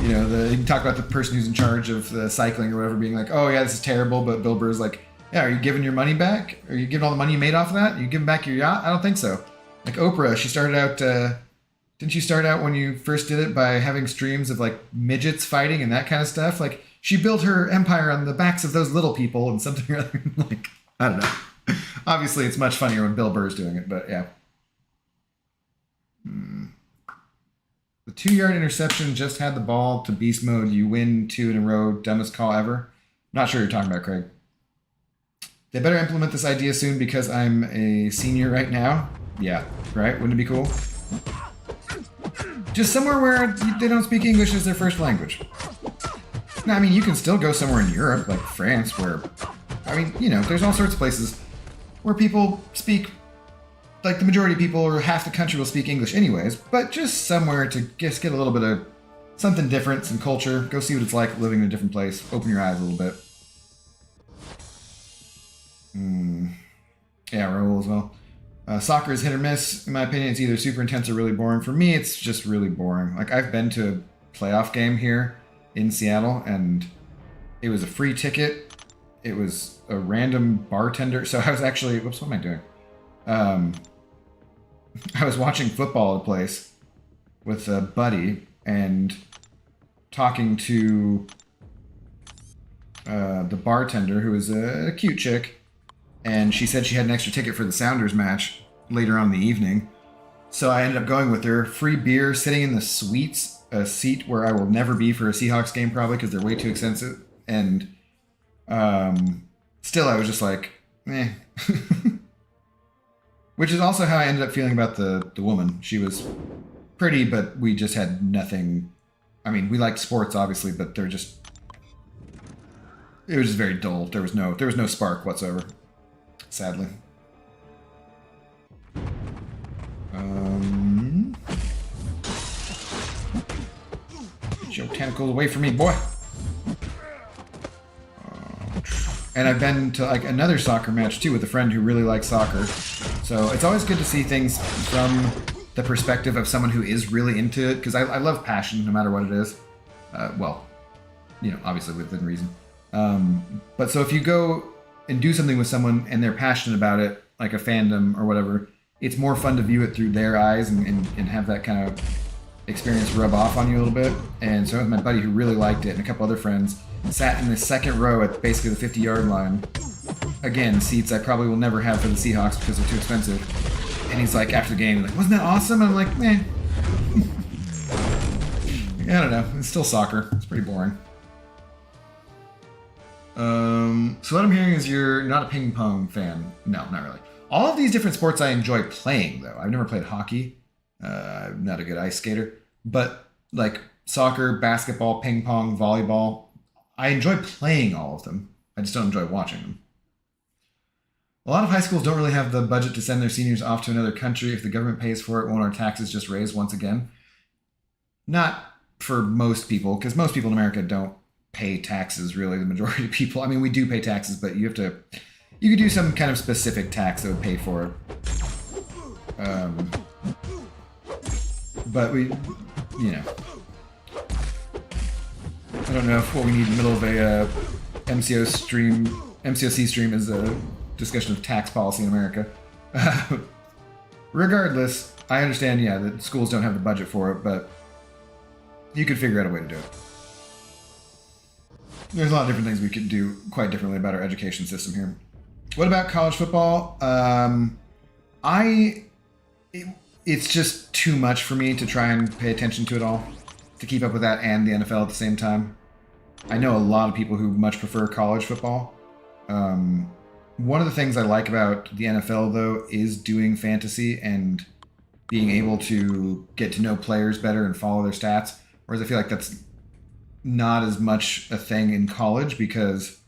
S1: you can talk about the person who's in charge of the cycling or whatever being like, oh yeah, this is terrible, but Bill Burr's like, yeah, are you giving your money back? Are you giving all the money you made off of that? Are you giving back your yacht? I don't think so. Like Oprah, she started out, didn't you start out when you first did it by having streams of like midgets fighting and that kind of stuff? Like she built her empire on the backs of those little people and something or other. Like, I don't know. Obviously, it's much funnier when Bill Burr's doing it, but yeah. The 2-yard interception just had the ball to beast mode. You win 2 in a row. Dumbest call ever. Not sure what you're talking about, Craig. They better implement this idea soon because I'm a senior right now. Yeah, right? Wouldn't it be cool? Just somewhere where they don't speak English as their first language. No, I mean, you can still go somewhere in Europe, like France, where... I mean, there's all sorts of places where people speak... Like, the majority of people, or half the country, will speak English anyways, but just somewhere to just get a little bit of something different, some culture. Go see what it's like living in a different place. Open your eyes a little bit. Yeah, Raoul as well. Soccer is hit or miss, in my opinion. It's either super intense or really boring. For me, it's just really boring. Like, I've been to a playoff game here in Seattle, and it was a free ticket. It was a random bartender. So I was actually, whoops, what am I doing? I was watching football at a place with a buddy and talking to the bartender, who was a cute chick, and she said she had an extra ticket for the Sounders match later on in the evening. So I ended up going with her. Free beer, sitting in the suites, a seat where I will never be for a Seahawks game probably because they're way too expensive. And still, I was just like, eh. Which is also how I ended up feeling about the woman. She was pretty, but we just had nothing. I mean, we liked sports, obviously, but it was just very dull. There was no spark whatsoever. Sadly. Get your tentacles away from me, boy. And I've been to like another soccer match too with a friend who really likes soccer. So it's always good to see things from the perspective of someone who is really into it, because I love passion no matter what it is. Well, obviously within reason. But so if you go and do something with someone and they're passionate about it, like a fandom or whatever, it's more fun to view it through their eyes and have that kind of experience rub off on you a little bit. And so my buddy who really liked it and a couple other friends sat in the second row at basically the 50-yard line. Again, seats I probably will never have for the Seahawks because they're too expensive. And he's like, after the game, like, wasn't that awesome? And I'm like, meh. I don't know. It's still soccer. It's pretty boring. So what I'm hearing is you're not a ping pong fan. No, not really. All of these different sports I enjoy playing, though. I've never played hockey. I'm not a good ice skater. But like soccer, basketball, ping pong, volleyball, I enjoy playing all of them. I just don't enjoy watching them. A lot of high schools don't really have the budget to send their seniors off to another country. If the government pays for it, won't our taxes just raise once again? Not for most people, because most people in America don't pay taxes, really, the majority of people. I mean, we do pay taxes, but you could do some kind of specific tax that would pay for it. But we, I don't know if what we need in the middle of a MCOC stream is a discussion of tax policy in America. Regardless, I understand, that schools don't have the budget for it, but you could figure out a way to do it. There's a lot of different things we could do quite differently about our education system here. What about college football? It's just too much for me to try and pay attention to it all, to keep up with that and the NFL at the same time. I know a lot of people who much prefer college football. One of the things I like about the NFL, though, is doing fantasy and being able to get to know players better and follow their stats, whereas I feel like that's not as much a thing in college because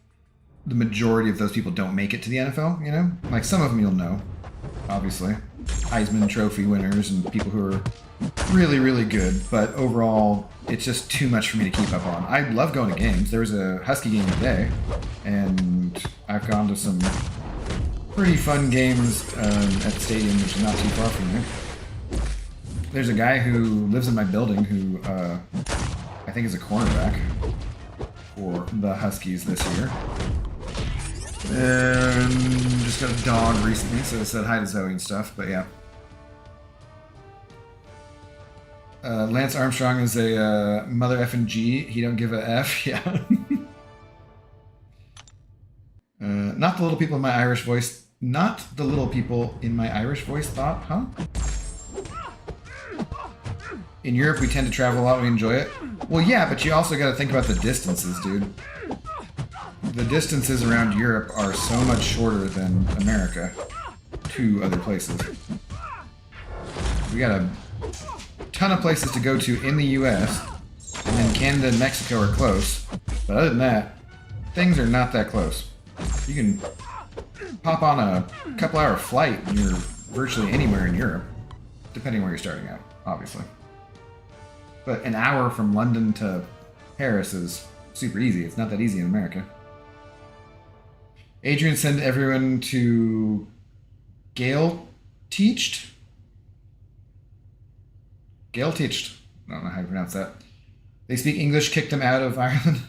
S1: the majority of those people don't make it to the NFL, Like, some of them you'll know, obviously. Heisman Trophy winners and people who are really, really good, but overall, it's just too much for me to keep up on. I love going to games. There was a Husky game today, and I've gone to some pretty fun games at the stadium, which is not too far from here. There's a guy who lives in my building who I think is a cornerback for the Huskies this year. And just got a dog recently, so I said hi to Zoe and stuff, but yeah. Lance Armstrong is a mother effing G. He don't give a F, yeah. Not the little people in my Irish voice. Not the little people in my Irish voice thought, huh? In Europe, we tend to travel a lot, we enjoy it. Well, yeah, but you also gotta think about the distances, dude. The distances around Europe are so much shorter than America to other places. We got a ton of places to go to in the US, and then Canada and Mexico are close. But other than that, things are not that close. You can pop on a couple-hour flight and you're virtually anywhere in Europe, depending where you're starting out, obviously. But an hour from London to Paris is super easy. It's not that easy in America. Adrian, send everyone to Gale Teached? Gael teached. I don't know how to pronounce that. They speak English, kicked them out of Ireland.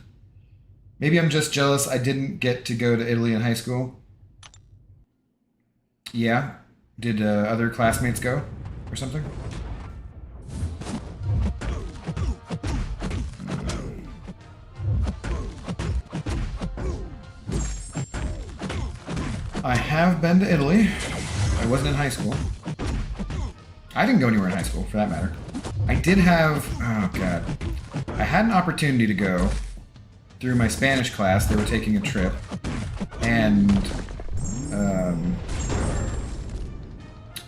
S1: Maybe I'm just jealous I didn't get to go to Italy in high school. Yeah. Did other classmates go or something? I have been to Italy. I wasn't in high school. I didn't go anywhere in high school, for that matter. I did have... Oh, God. I had an opportunity to go through my Spanish class. They were taking a trip. And...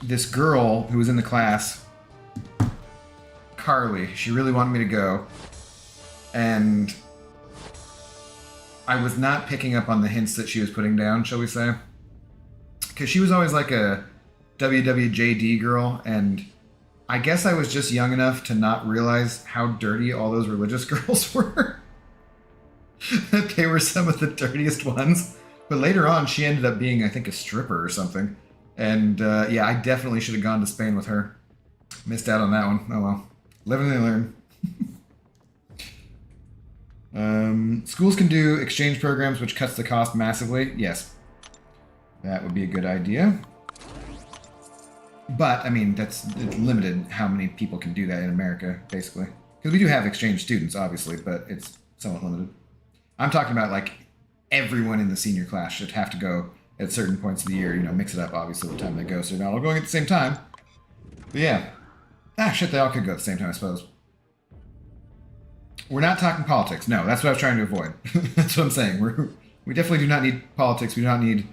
S1: this girl who was in the class, Carly, she really wanted me to go. And... I was not picking up on the hints that she was putting down, shall we say. Because she was always like a WWJD girl, and I guess I was just young enough to not realize how dirty all those religious girls were. That they were some of the dirtiest ones. But later on, she ended up being, I think, a stripper or something. And yeah, I definitely should have gone to Spain with her. Missed out on that one. Oh well. Live and they learn. Schools can do exchange programs, which cuts the cost massively. Yes. That would be a good idea. But, I mean, it's limited how many people can do that in America, basically. Because we do have exchange students, obviously, but it's somewhat limited. I'm talking about, like, everyone in the senior class should have to go at certain points of the year, you know, mix it up, obviously, the time they go, so they're not all going at the same time. But yeah. Ah, shit, they all could go at the same time, I suppose. We're not talking politics. No, that's what I was trying to avoid. That's what I'm saying. We definitely do not need politics. We do not need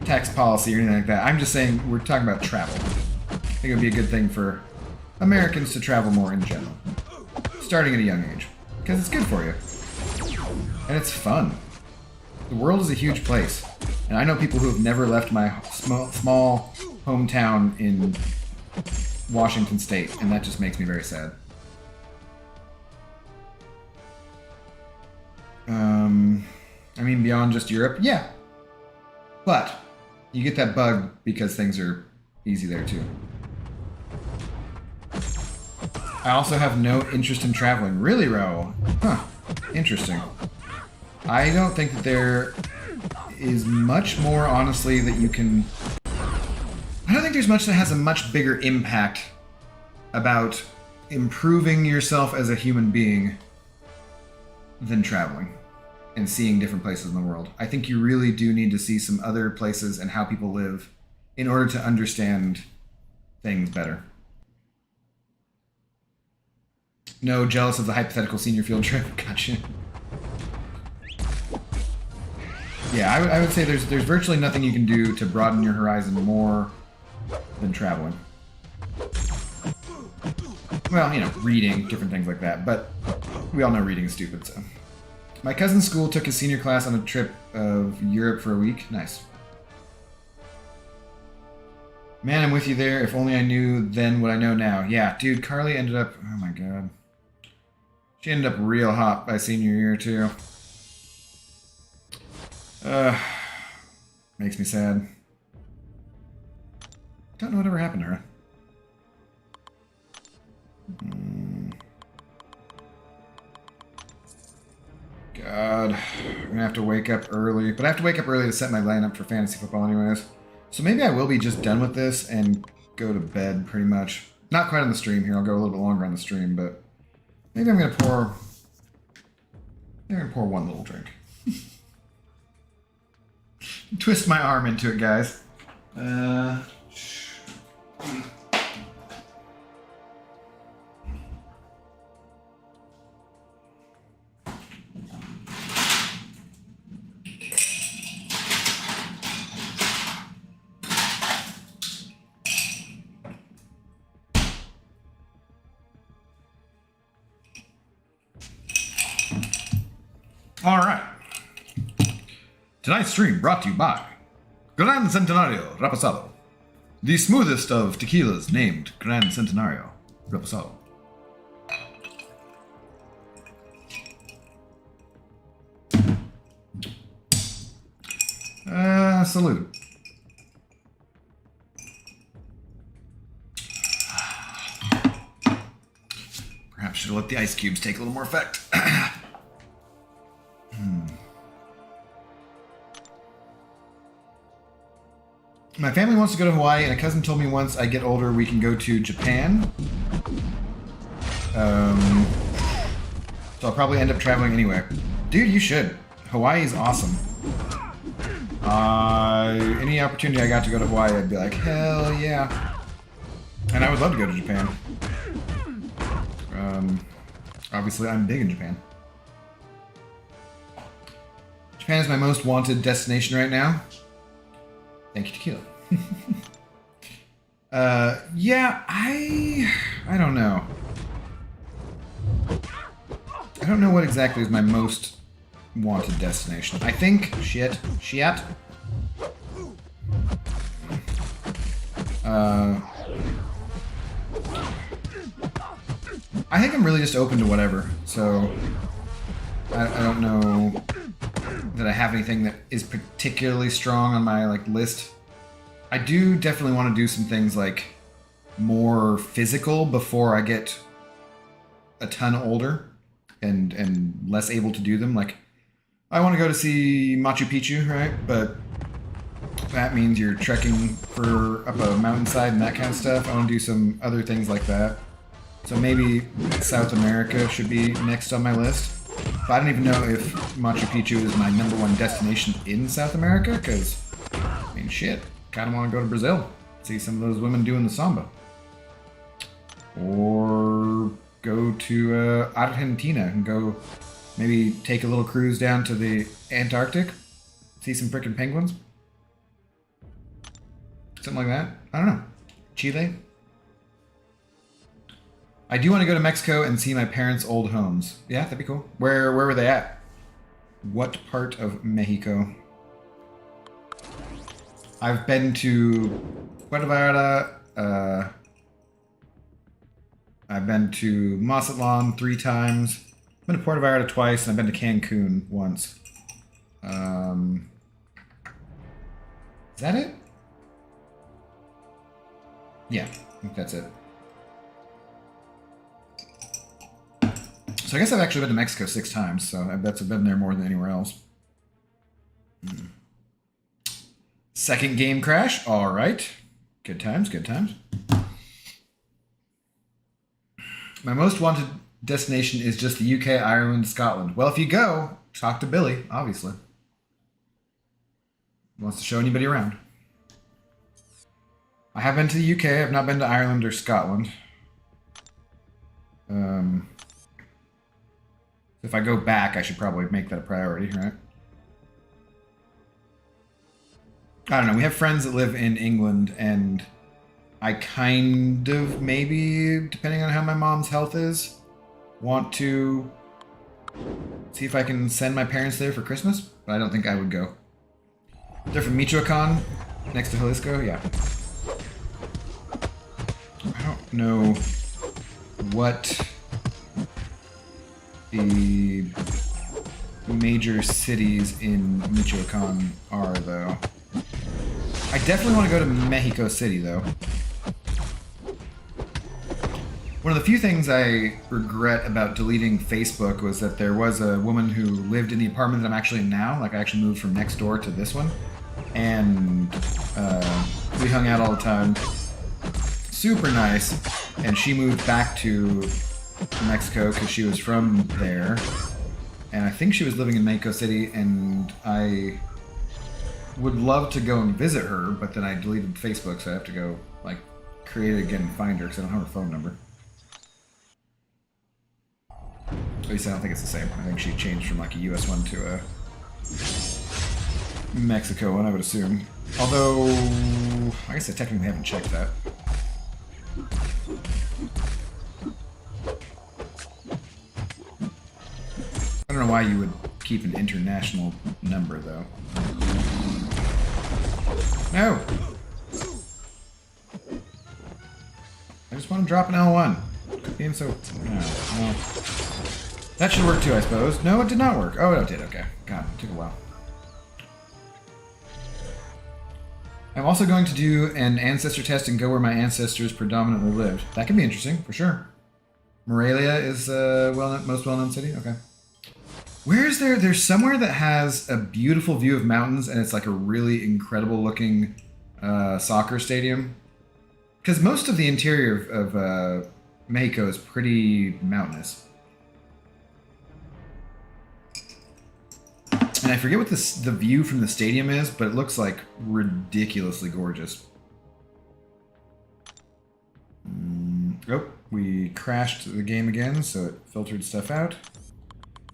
S1: tax policy or anything like that. I'm just saying we're talking about travel. I think it would be a good thing for Americans to travel more in general. Starting at a young age. Because it's good for you. And it's fun. The world is a huge place. And I know people who have never left my small hometown in Washington State. And that just makes me very sad. I mean, beyond just Europe? Yeah. But you get that bug because things are easy there too. I also have no interest in traveling. Really, Raoul? Huh. Interesting. I don't think that there is much more, honestly, that you can... I don't think there's much that has a much bigger impact about improving yourself as a human being than traveling and seeing different places in the world. I think you really do need to see some other places and how people live in order to understand things better. No, jealous of the hypothetical senior field trip. Gotcha. Yeah, I would say there's virtually nothing you can do to broaden your horizon more than traveling. Well, you know, reading, different things like that, but we all know reading is stupid, so. My cousin's school took his senior class on a trip of Europe for a week. Nice. Man, I'm with you there. If only I knew then what I know now. Yeah, dude, Carly ended up... Oh my god. She ended up real hot by senior year, too. Makes me sad. Don't know whatever happened to her. God, I'm gonna have to wake up early. But I have to wake up early to set my lineup for fantasy football anyways. So maybe I will be just done with this and go to bed pretty much. Not quite on the stream here. I'll go a little bit longer on the stream, but maybe I'm gonna pour... Maybe I'm gonna pour one little drink. Twist my arm into it, guys. All right. Tonight's stream brought to you by Gran Centenario Reposado, the smoothest of tequilas named Gran Centenario Reposado. Salute. the ice cubes take a little more effect. My family wants to go to Hawaii, and a cousin told me once I get older we can go to Japan. So I'll probably end up traveling anyway. Dude, you should. Hawaii is awesome. Any opportunity I got to go to Hawaii, I'd be like, hell yeah. And I would love to go to Japan. Obviously, I'm big in Japan. Japan is my most wanted destination right now. Thank you, Tequila. Yeah, I don't know. I don't know what exactly is my most wanted destination. I think shit. I think I'm really just open to whatever. So I don't know that I have anything that is particularly strong on my like list. I do definitely want to do some things like more physical before I get a ton older and less able to do them. Like I want to go to see Machu Picchu, right? But that means you're trekking for up a mountainside and that kind of stuff. I want to do some other things like that. So maybe South America should be next on my list. But I don't even know if Machu Picchu is my #1 destination in South America, because, I mean, shit, kind of want to go to Brazil, see some of those women doing the samba. Or go to Argentina and go maybe take a little cruise down to the Antarctic, see some frickin' penguins. Something like that. I don't know. Chile. I do want to go to Mexico and see my parents' old homes. Yeah, that'd be cool. Where were they at? What part of Mexico? I've been to Puerto Vallarta. I've been to Mazatlan 3 times. I've been to Puerto Vallarta twice, and I've been to Cancun once. Is that it? Yeah, I think that's it. So I guess I've actually been to Mexico 6 times, so I bet I've been there more than anywhere else. Second game crash. All right. Good times, good times. My most wanted destination is just the UK, Ireland, Scotland. Well, if you go, talk to Billy, obviously. He wants to show anybody around. I have been to the UK. I've not been to Ireland or Scotland. If I go back, I should probably make that a priority, right? I don't know. We have friends that live in England, and I kind of, maybe, depending on how my mom's health is, want to see if I can send my parents there for Christmas, but I don't think I would go. They're from Michoacan, next to Jalisco, yeah. I don't know what the major cities in Michoacan are, though. I definitely want to go to Mexico City, though. One of the few things I regret about deleting Facebook was that there was a woman who lived in the apartment that I'm actually in now. Like, I actually moved from next door to this one. And we hung out all the time. Super nice. And she moved back to Mexico because she was from there. And I think she was living in Mexico City, and I would love to go and visit her, but then I deleted Facebook, so I have to go, like, create it again and find her because I don't have her phone number. At least I don't think it's the same one. I think she changed from, like, a US one to a Mexico one, I would assume. Although, I guess I technically haven't checked that. I don't know why you would keep an international number, though. No! I just want to drop an L1. Quit being so... No, well, that should work too, I suppose. No, it did not work. Oh, it did, okay. God, it took a while. I'm also going to do an ancestor test and go where my ancestors predominantly lived. That can be interesting, for sure. Morelia is most well-known city. Okay. Where is there? There's somewhere that has a beautiful view of mountains, and it's like a really incredible looking soccer stadium. Because most of the interior of Mexico is pretty mountainous. And I forget what the view from the stadium is, but it looks like ridiculously gorgeous. Oh, we crashed the game again, so it filtered stuff out.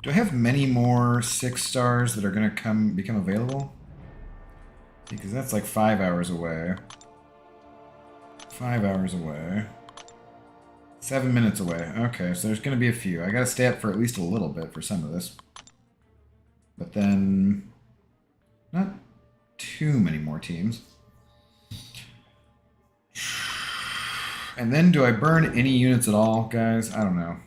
S1: Do I have many more 6 stars that are going to become available? Because that's like 5 hours away. 5 hours away. 7 minutes away. Okay, so there's going to be a few. I got to stay up for at least a little bit for some of this. But then, not too many more teams. And then do I burn any units at all, guys? I don't know.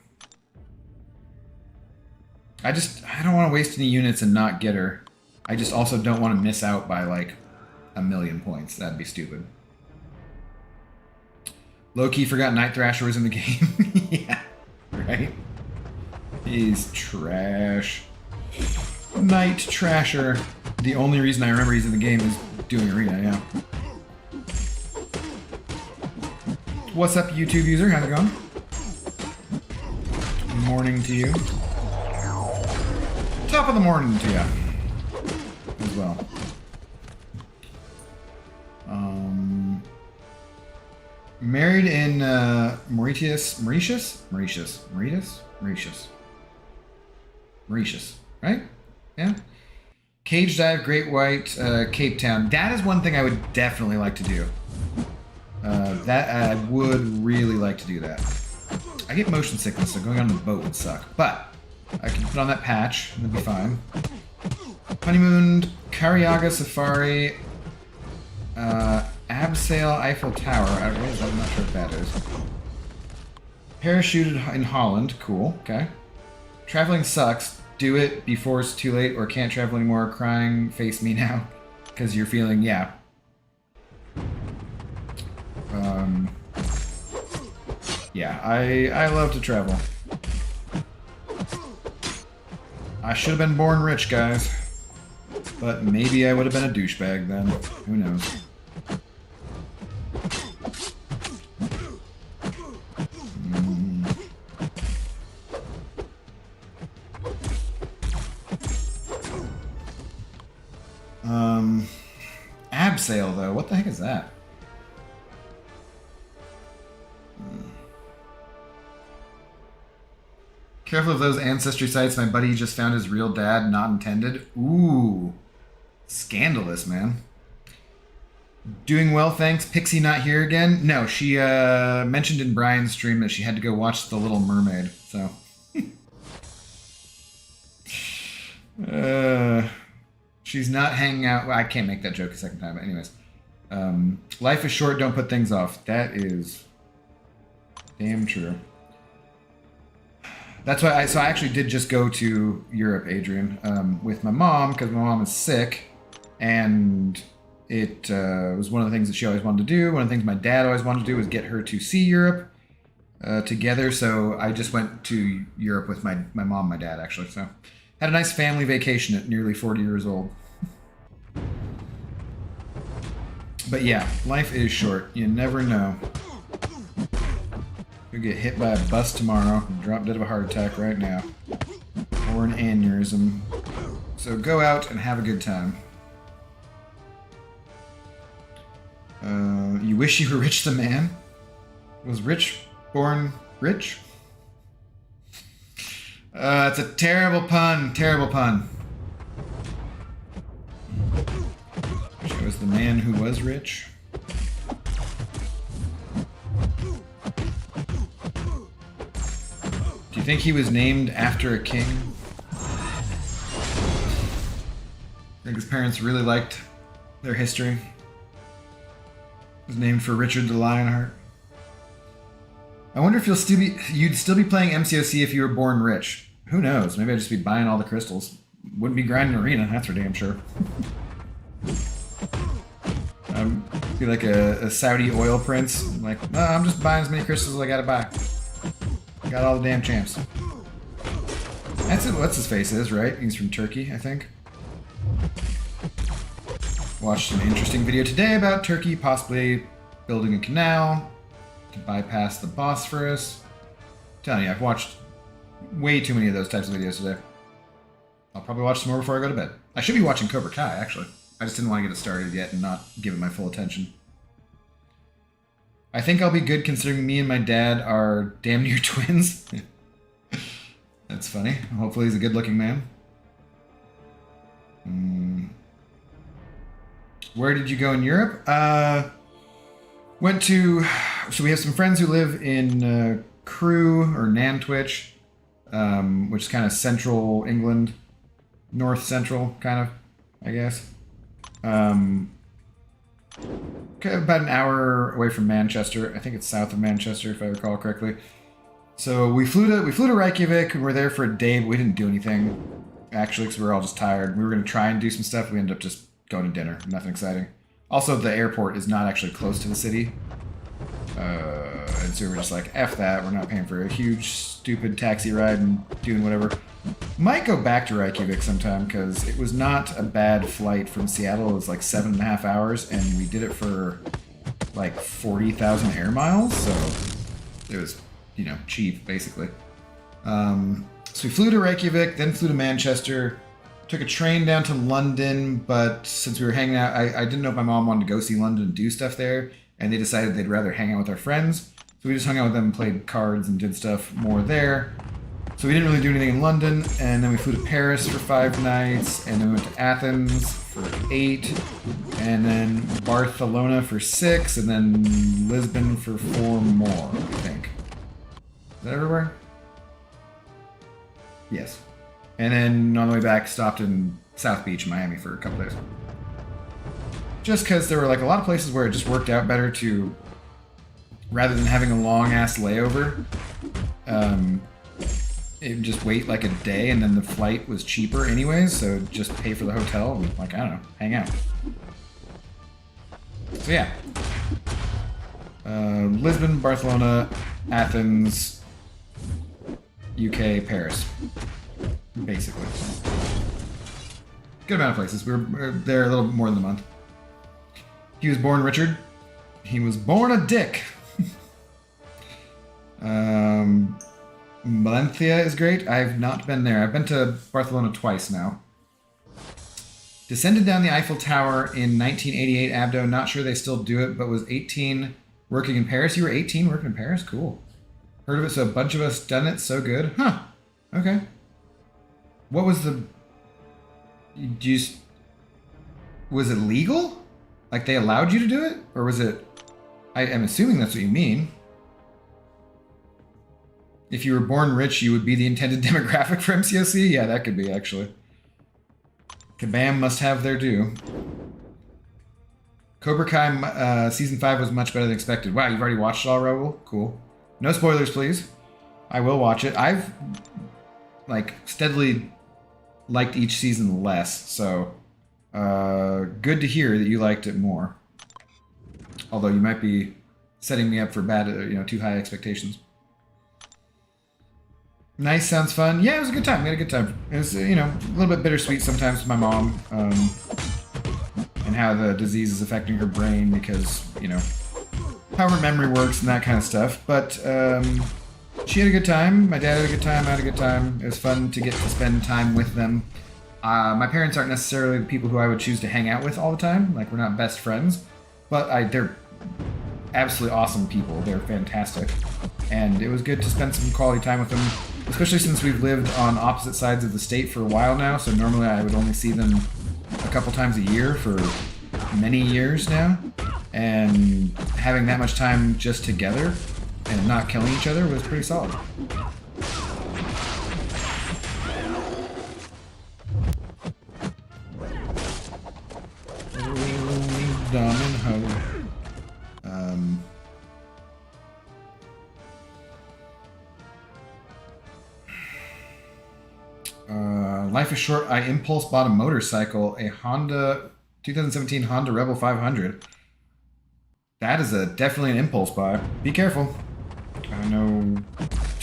S1: I don't want to waste any units and not get her. I just also don't want to miss out by like 1,000,000 points. That'd be stupid. Low-key forgot Night Thrasher was in the game. Yeah, right? He's trash. Night Trasher. The only reason I remember he's in the game is doing arena, yeah. What's up, YouTube user? How's it going? Morning to you. Top of the morning to you. As well. Married in Mauritius, right? Yeah. Cage Dive, Great White, Cape Town. That is one thing I would definitely like to do. That I would really like to do that. I get motion sickness, so going on the boat would suck. But I can put on that patch, and it'll be fine. Honeymoon, Cariaga Safari, Abseil Eiffel Tower. I'm not sure what that is. Parachuted in Holland. Cool. Okay. Traveling sucks. Do it before it's too late, or can't travel anymore. Crying. Face me now, because you're feeling yeah. Yeah, I love to travel. I should have been born rich, guys. But maybe I would have been a douchebag then. Who knows? Abseil, though. What the heck is that? Careful of those ancestry sites. My buddy just found his real dad, not intended. Ooh. Scandalous, man. Doing well, thanks. Pixie not here again? No, she mentioned in Brian's stream that she had to go watch The Little Mermaid, so. She's not hanging out. Well, I can't make that joke a second time, but anyways. Life is short, don't put things off. That is damn true. That's why I actually did just go to Europe, Adrian, with my mom, because my mom is sick, and it was one of the things that she always wanted to do. One of the things my dad always wanted to do was get her to see Europe together, so I just went to Europe with my mom and my dad, actually, so had a nice family vacation at nearly 40 years old. But yeah, life is short. You never know. You'll get hit by a bus tomorrow, drop dead of a heart attack right now, or an aneurysm. So go out and have a good time. You wish you were Rich the Man? Was Rich born rich? It's a terrible pun, terrible pun. Wish I was the man who was rich. Do you think he was named after a king? I think his parents really liked their history. It was named for Richard the Lionheart. I wonder if you'd still be playing MCOC if you were born rich. Who knows? Maybe I'd just be buying all the crystals. Wouldn't be grinding arena, that's for damn sure. Be like a Saudi oil prince. Like, no, I'm just buying as many crystals as I gotta buy. Got all the damn champs. That's it. What's his face is, right? He's from Turkey, I think. Watched an interesting video today about Turkey possibly building a canal to bypass the Bosphorus. I'm telling you, I've watched way too many of those types of videos today. I'll probably watch some more before I go to bed. I should be watching Cobra Kai, actually. I just didn't want to get it started yet and not give it my full attention. I think I'll be good considering me and my dad are damn near twins. That's funny. Hopefully he's a good-looking man. Where did you go in Europe? Went to... So we have some friends who live in Crewe or Nantwich, which is kind of central England. North central, kind of, I guess. About an hour away from Manchester. I think it's south of Manchester, if I recall correctly. So we flew to Reykjavik. We were there for a day, but we didn't do anything, actually, because we were all just tired. We were going to try and do some stuff. We ended up just going to dinner. Nothing exciting. Also, the airport is not actually close to the city. And so we were just like, F that. We're not paying for a huge, stupid taxi ride and doing whatever. Might go back to Reykjavik sometime, because it was not a bad flight from Seattle. It was like 7.5 hours, and we did it for like 40,000 air miles, so it was, you know, cheap, basically. So we flew to Reykjavik, then flew to Manchester, took a train down to London, but since we were hanging out, I didn't know if my mom wanted to go see London and do stuff there, and they decided they'd rather hang out with our friends. So we just hung out with them and played cards and did stuff more there. So we didn't really do anything in London, and then we flew to Paris for 5 nights, and then we went to Athens for 8, and then Barcelona for 6, and then Lisbon for 4 more, I think. Is that everywhere? Yes. And then on the way back, stopped in South Beach, Miami for a couple days. Just because there were like a lot of places where it just worked out better to, rather than having a long-ass layover, it just wait like a day, and then the flight was cheaper anyways, so just pay for the hotel and, like, I don't know, hang out. So yeah. Lisbon, Barcelona, Athens, UK, Paris. Basically. Good amount of places. We were there a little bit more than a month. He was born Richard. He was born a dick. Valencia is great. I've not been there. I've been to Barcelona twice now. Descended down the Eiffel Tower in 1988, Abdo. Not sure they still do it, but was 18 working in Paris. You were 18 working in Paris? Cool. Heard of it, so a bunch of us done it. So good. Huh. Okay. What was the... Was it legal? Like they allowed you to do it? Or was it... I'm assuming that's what you mean. If you were born rich, you would be the intended demographic for MCOC? Yeah, that could be, actually. Kabam must have their due. Cobra Kai Season 5 was much better than expected. Wow, you've already watched it all, Raoul? Cool. No spoilers, please. I will watch it. I've, like, steadily liked each season less, so good to hear that you liked it more. Although you might be setting me up for bad, too high expectations. Nice, sounds fun. Yeah, it was a good time. We had a good time. It was, a little bit bittersweet sometimes with my mom, and how the disease is affecting her brain because, how her memory works and that kind of stuff. But she had a good time. My dad had a good time. I had a good time. It was fun to get to spend time with them. My parents aren't necessarily the people who I would choose to hang out with all the time. Like, we're not best friends. But they're absolutely awesome people. They're fantastic. And it was good to spend some quality time with them, especially since we've lived on opposite sides of the state for a while now. So normally I would only see them a couple times a year for many years now. And having that much time just together and not killing each other was pretty solid. Dumb and ho. Life is short. I impulse bought a motorcycle, a Honda 2017 Honda Rebel 500. That is definitely an impulse buy. Be careful. I know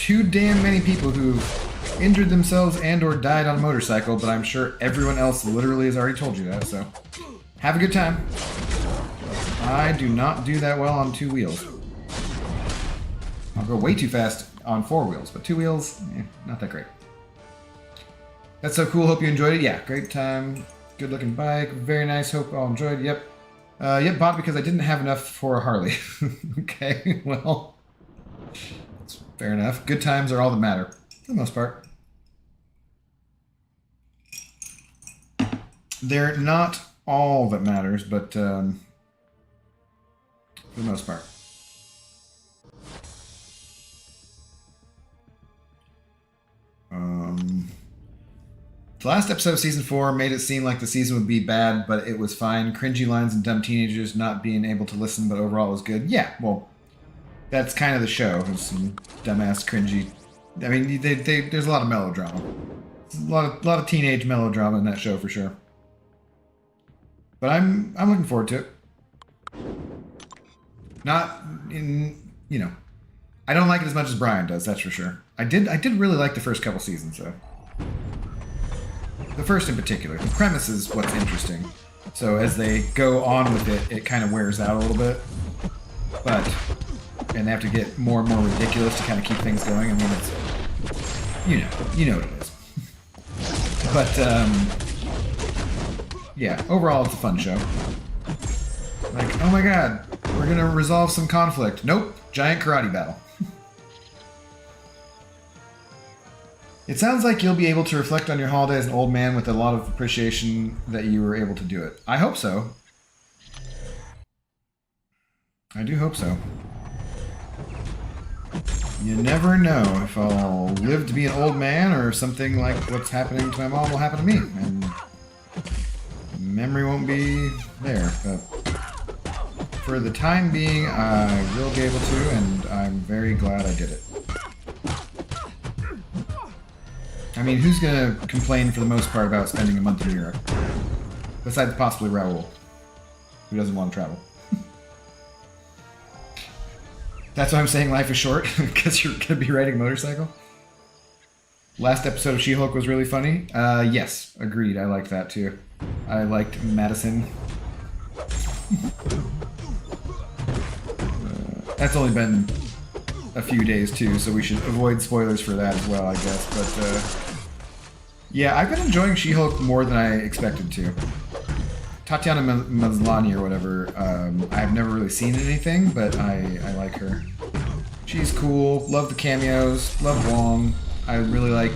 S1: too damn many people who've injured themselves and or died on a motorcycle, but I'm sure everyone else literally has already told you that, so have a good time. I do not do that well on 2 wheels. I'll go way too fast on 4 wheels, but 2 wheels, not that great. That's so cool. Hope you enjoyed it. Yeah, great time. Good looking bike. Very nice. Hope all enjoyed. Yep. Yep, bought because I didn't have enough for a Harley. Okay, well, that's fair enough. Good times are all that matter, for the most part. They're not all that matters, but for the most part. The last episode of season 4 made it seem like the season would be bad, but it was fine. Cringy lines and dumb teenagers not being able to listen, but overall it was good. Yeah, well, that's kind of the show. There's some dumbass, cringy. I mean, there's a lot of melodrama. A lot of teenage melodrama in that show for sure. But I'm looking forward to it. Not in, you know, I don't like it as much as Brian does. That's for sure. I did really like the first couple seasons though. The first in particular. The premise is what's interesting. So as they go on with it, it kind of wears out a little bit. And they have to get more and more ridiculous to kind of keep things going. I mean, it's, you know what it is. But, yeah, overall it's a fun show. Like, oh my god, we're gonna resolve some conflict. Nope, giant karate battle. It sounds like you'll be able to reflect on your holiday as an old man with a lot of appreciation that you were able to do it. I hope so. I do hope so. You never know if I'll live to be an old man or something like what's happening to my mom will happen to me. And memory won't be there. But for the time being, I will be able to, and I'm very glad I did it. I mean, who's going to complain for the most part about spending a month in Europe? Besides possibly Raoul, who doesn't want to travel. That's why I'm saying life is short, because you're going to be riding a motorcycle. Last episode of She-Hulk was really funny. Yes, agreed. I liked that too. I liked Madison. That's only been a few days too, so we should avoid spoilers for that as well, I guess. But yeah, I've been enjoying She-Hulk more than I expected to. Tatiana Maslany or whatever, I've never really seen anything, but I like her. She's cool, love the cameos, love Wong. I really like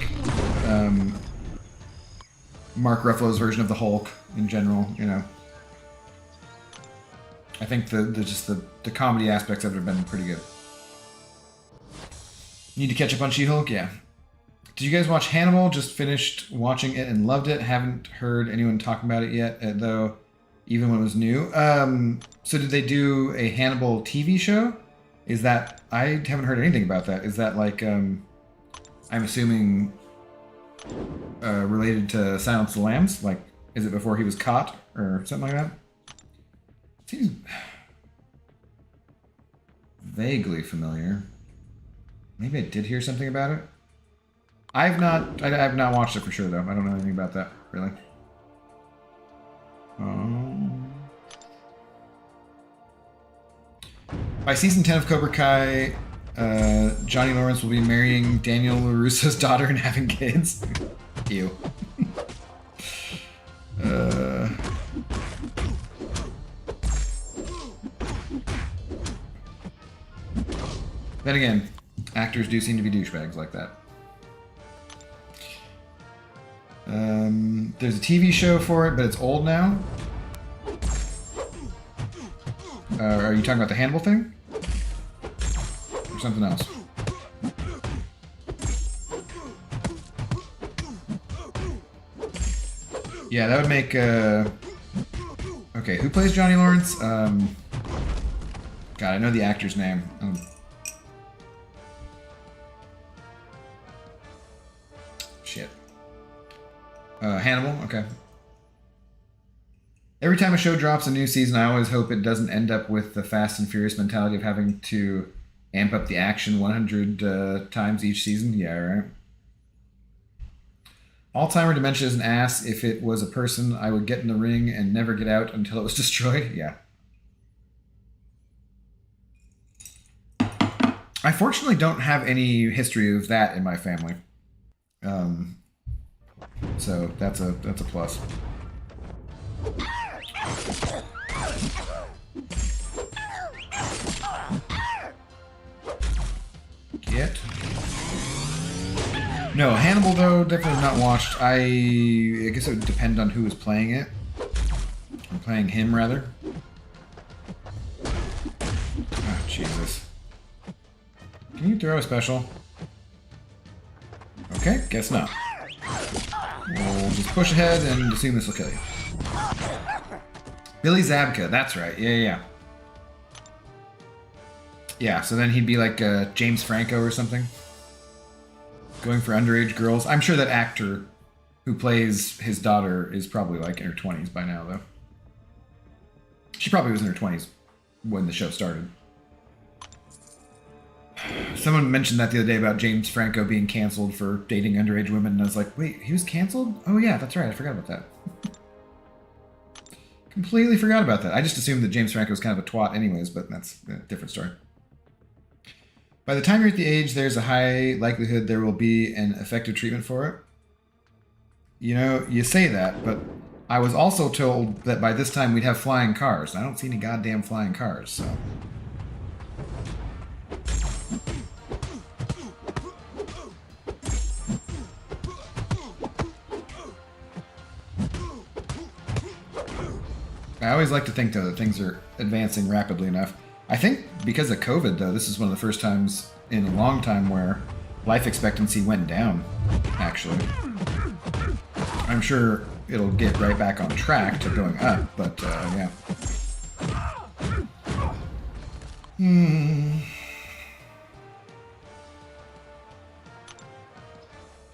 S1: Mark Ruffalo's version of the Hulk in general, you know. I think the comedy aspects of it have been pretty good. Need to catch up on She-Hulk? Yeah. Did you guys watch Hannibal? Just finished watching it and loved it. Haven't heard anyone talking about it yet, though, even when it was new. So did they do a Hannibal TV show? Is that... I haven't heard anything about that. Is that like, I'm assuming, related to Silence of the Lambs? Like, is it before he was caught or something like that? Seems vaguely familiar. Maybe I did hear something about it. I have not watched it for sure though. I don't know anything about that really. By season 10 of Cobra Kai, Johnny Lawrence will be marrying Daniel LaRusso's daughter and having kids. Ew. Then again, actors do seem to be douchebags like that. There's a TV show for it, but it's old now. Are you talking about the Hannibal thing? Or something else? Yeah, that would make... Okay, who plays Johnny Lawrence? God, I know the actor's name. Shit. Hannibal? Okay. Every time a show drops a new season, I always hope it doesn't end up with the Fast and Furious mentality of having to Amp up the action 100 times each season. Yeah, right. Alzheimer dementia is an ass. If it was a person, I would get in the ring and never get out until it was destroyed. Yeah. I fortunately don't have any history of that in my family. So that's a plus. Get. No, Hannibal though, definitely not watched. I guess it would depend on who was playing it. I'm playing him rather. Oh, Jesus. Can you throw a special? Okay, guess not. We'll just push ahead and assume this will kill you. Billy Zabka, that's right. Yeah. Yeah, so then he'd be like James Franco or something. Going for underage girls. I'm sure that actor who plays his daughter is probably like in her 20s by now, though. She probably was in her 20s when the show started. Someone mentioned that the other day about James Franco being canceled for dating underage women, and I was like, wait, he was canceled? Oh yeah, that's right, I forgot about that. Completely forgot about that. I just assumed that James Franco was kind of a twat anyways, but that's a different story. By the time you're at the age, there's a high likelihood there will be an effective treatment for it. You know, you say that, but I was also told that by this time we'd have flying cars. I don't see any goddamn flying cars, so... I always like to think, though, that things are advancing rapidly enough. I think because of COVID, though, this is one of the first times in a long time where life expectancy went down, actually. I'm sure it'll get right back on track to going up, but, yeah.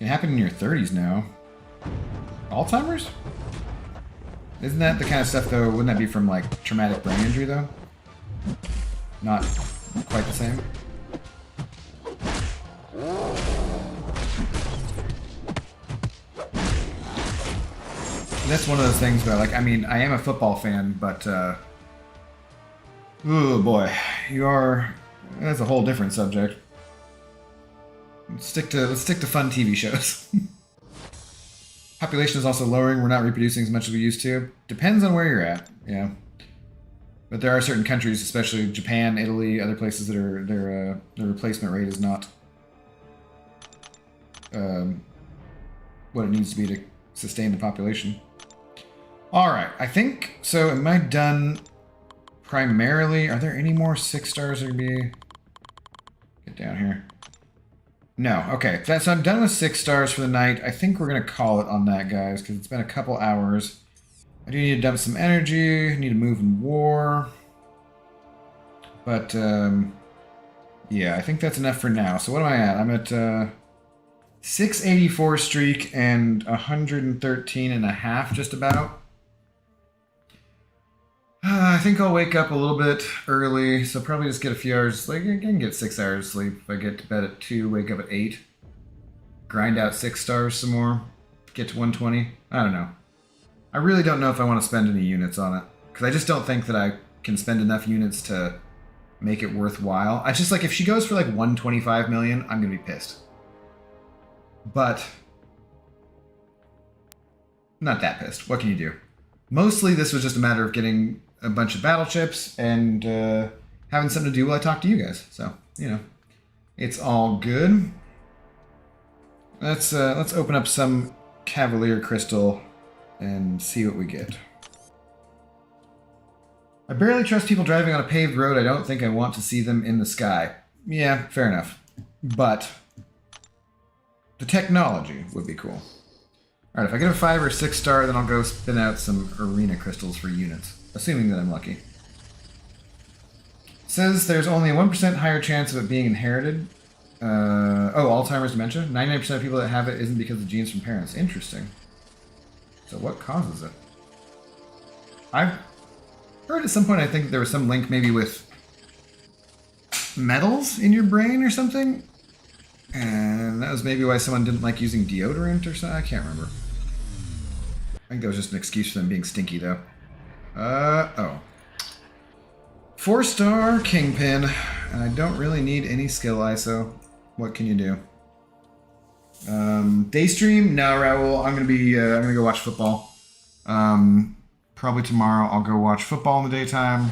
S1: It happened in your 30s now. Alzheimer's? Isn't that the kind of stuff, though, wouldn't that be from, like, traumatic brain injury, though? Not quite the same? That's one of those things where, like, I mean, I am a football fan, but, oh boy, that's a whole different subject. Let's stick to fun TV shows. Population is also lowering. We're not reproducing as much as we used to. Depends on where you're at, yeah. But there are certain countries, especially Japan, Italy, other places that are their replacement rate is not what it needs to be to sustain the population. All right, I think so. Am I done? Primarily, are there any more 6 stars that are gonna be? Get down here. No, okay. So I'm done with 6 stars for the night. I think we're gonna call it on that, guys, because it's been a couple hours. I do need to dump some energy. I need to move in war. But, yeah, I think that's enough for now. So what am I at? I'm at 684 streak and 113 and a half, just about. I think I'll wake up a little bit early, so probably just get a few hours. Like, I can get 6 hours sleep if I get to bed at 2, wake up at 8. Grind out 6 stars some more. Get to 120. I don't know. I really don't know if I want to spend any units on it. Because I just don't think that I can spend enough units to make it worthwhile. I just, like, if she goes for, like, 125 million, I'm going to be pissed. But, not that pissed. What can you do? Mostly this was just a matter of getting a bunch of battle chips and having something to do while I talk to you guys. So, you know, it's all good. Let's open up some Cavalier Crystal and see what we get. I barely trust people driving on a paved road. I don't think I want to see them in the sky. Yeah, fair enough. But the technology would be cool. All right, if I get a 5 or 6 star, then I'll go spin out some arena crystals for units, assuming that I'm lucky. It says there's only a 1% higher chance of it being inherited. Alzheimer's dementia. 99% of people that have it isn't because of genes from parents. Interesting. So what causes it? I've heard at some point, I think there was some link maybe with metals in your brain or something. And that was maybe why someone didn't like using deodorant or something. I can't remember. I think that was just an excuse for them being stinky, though. Oh. 4-star Kingpin. And I don't really need any skill ISO. What can you do? Daystream? No, Raul. I'm gonna go watch football. Probably tomorrow I'll go watch football in the daytime.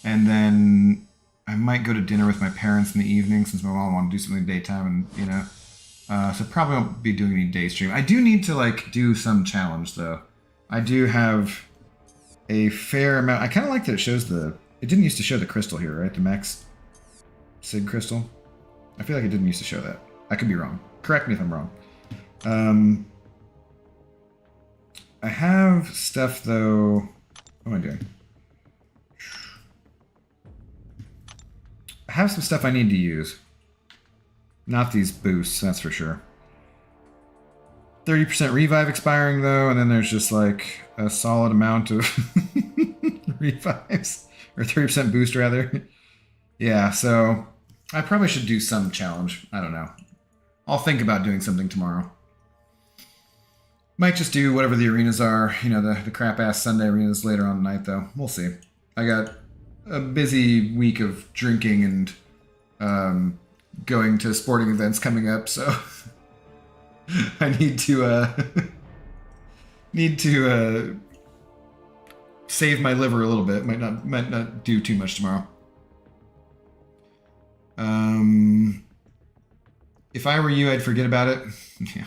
S1: And then I might go to dinner with my parents in the evening since my mom wanted to do something in the daytime and, so probably won't be doing any day stream. I do need to, like, do some challenge, though. I do have a fair amount. I kind of like that it shows the... It didn't used to show the crystal here, right? The max Sig crystal? I feel like it didn't used to show that. I could be wrong. Correct me if I'm wrong. I have stuff, though... What am I doing? I have some stuff I need to use. Not these boosts, that's for sure. 30% revive expiring, though, and then there's just, like, a solid amount of revives. Or 30% boost, rather. Yeah, so I probably should do some challenge. I don't know. I'll think about doing something tomorrow. Might just do whatever the arenas are. You know, the crap-ass Sunday arenas later on tonight, though. We'll see. I got a busy week of drinking and going to sporting events coming up, so I need to save my liver a little bit. Might not do too much tomorrow. If I were you, I'd forget about it. Yeah.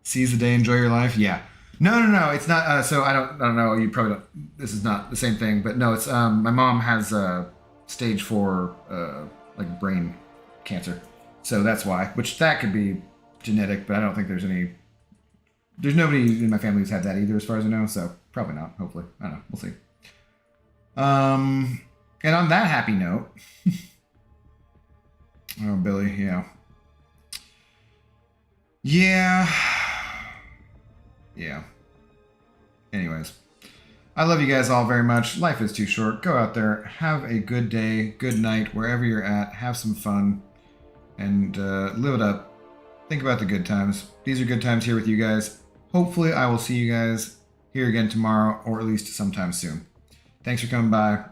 S1: Seize the day, enjoy your life. Yeah. No. It's not. So I don't know. You probably don't. This is not the same thing, but no. It's my mom has stage 4 like brain cancer, so that's why. Which that could be genetic, but I don't think there's any. There's nobody in my family who's had that either, as far as I know. So probably not. Hopefully, I don't know. We'll see. And on that happy note, oh Billy, yeah. Anyways, I love you guys all very much. Life is too short. Go out there, have a good day, good night, wherever you're at. Have some fun, and live it up. Think about the good times. These are good times here with you guys. Hopefully, I will see you guys here again tomorrow, or at least sometime soon. Thanks for coming by.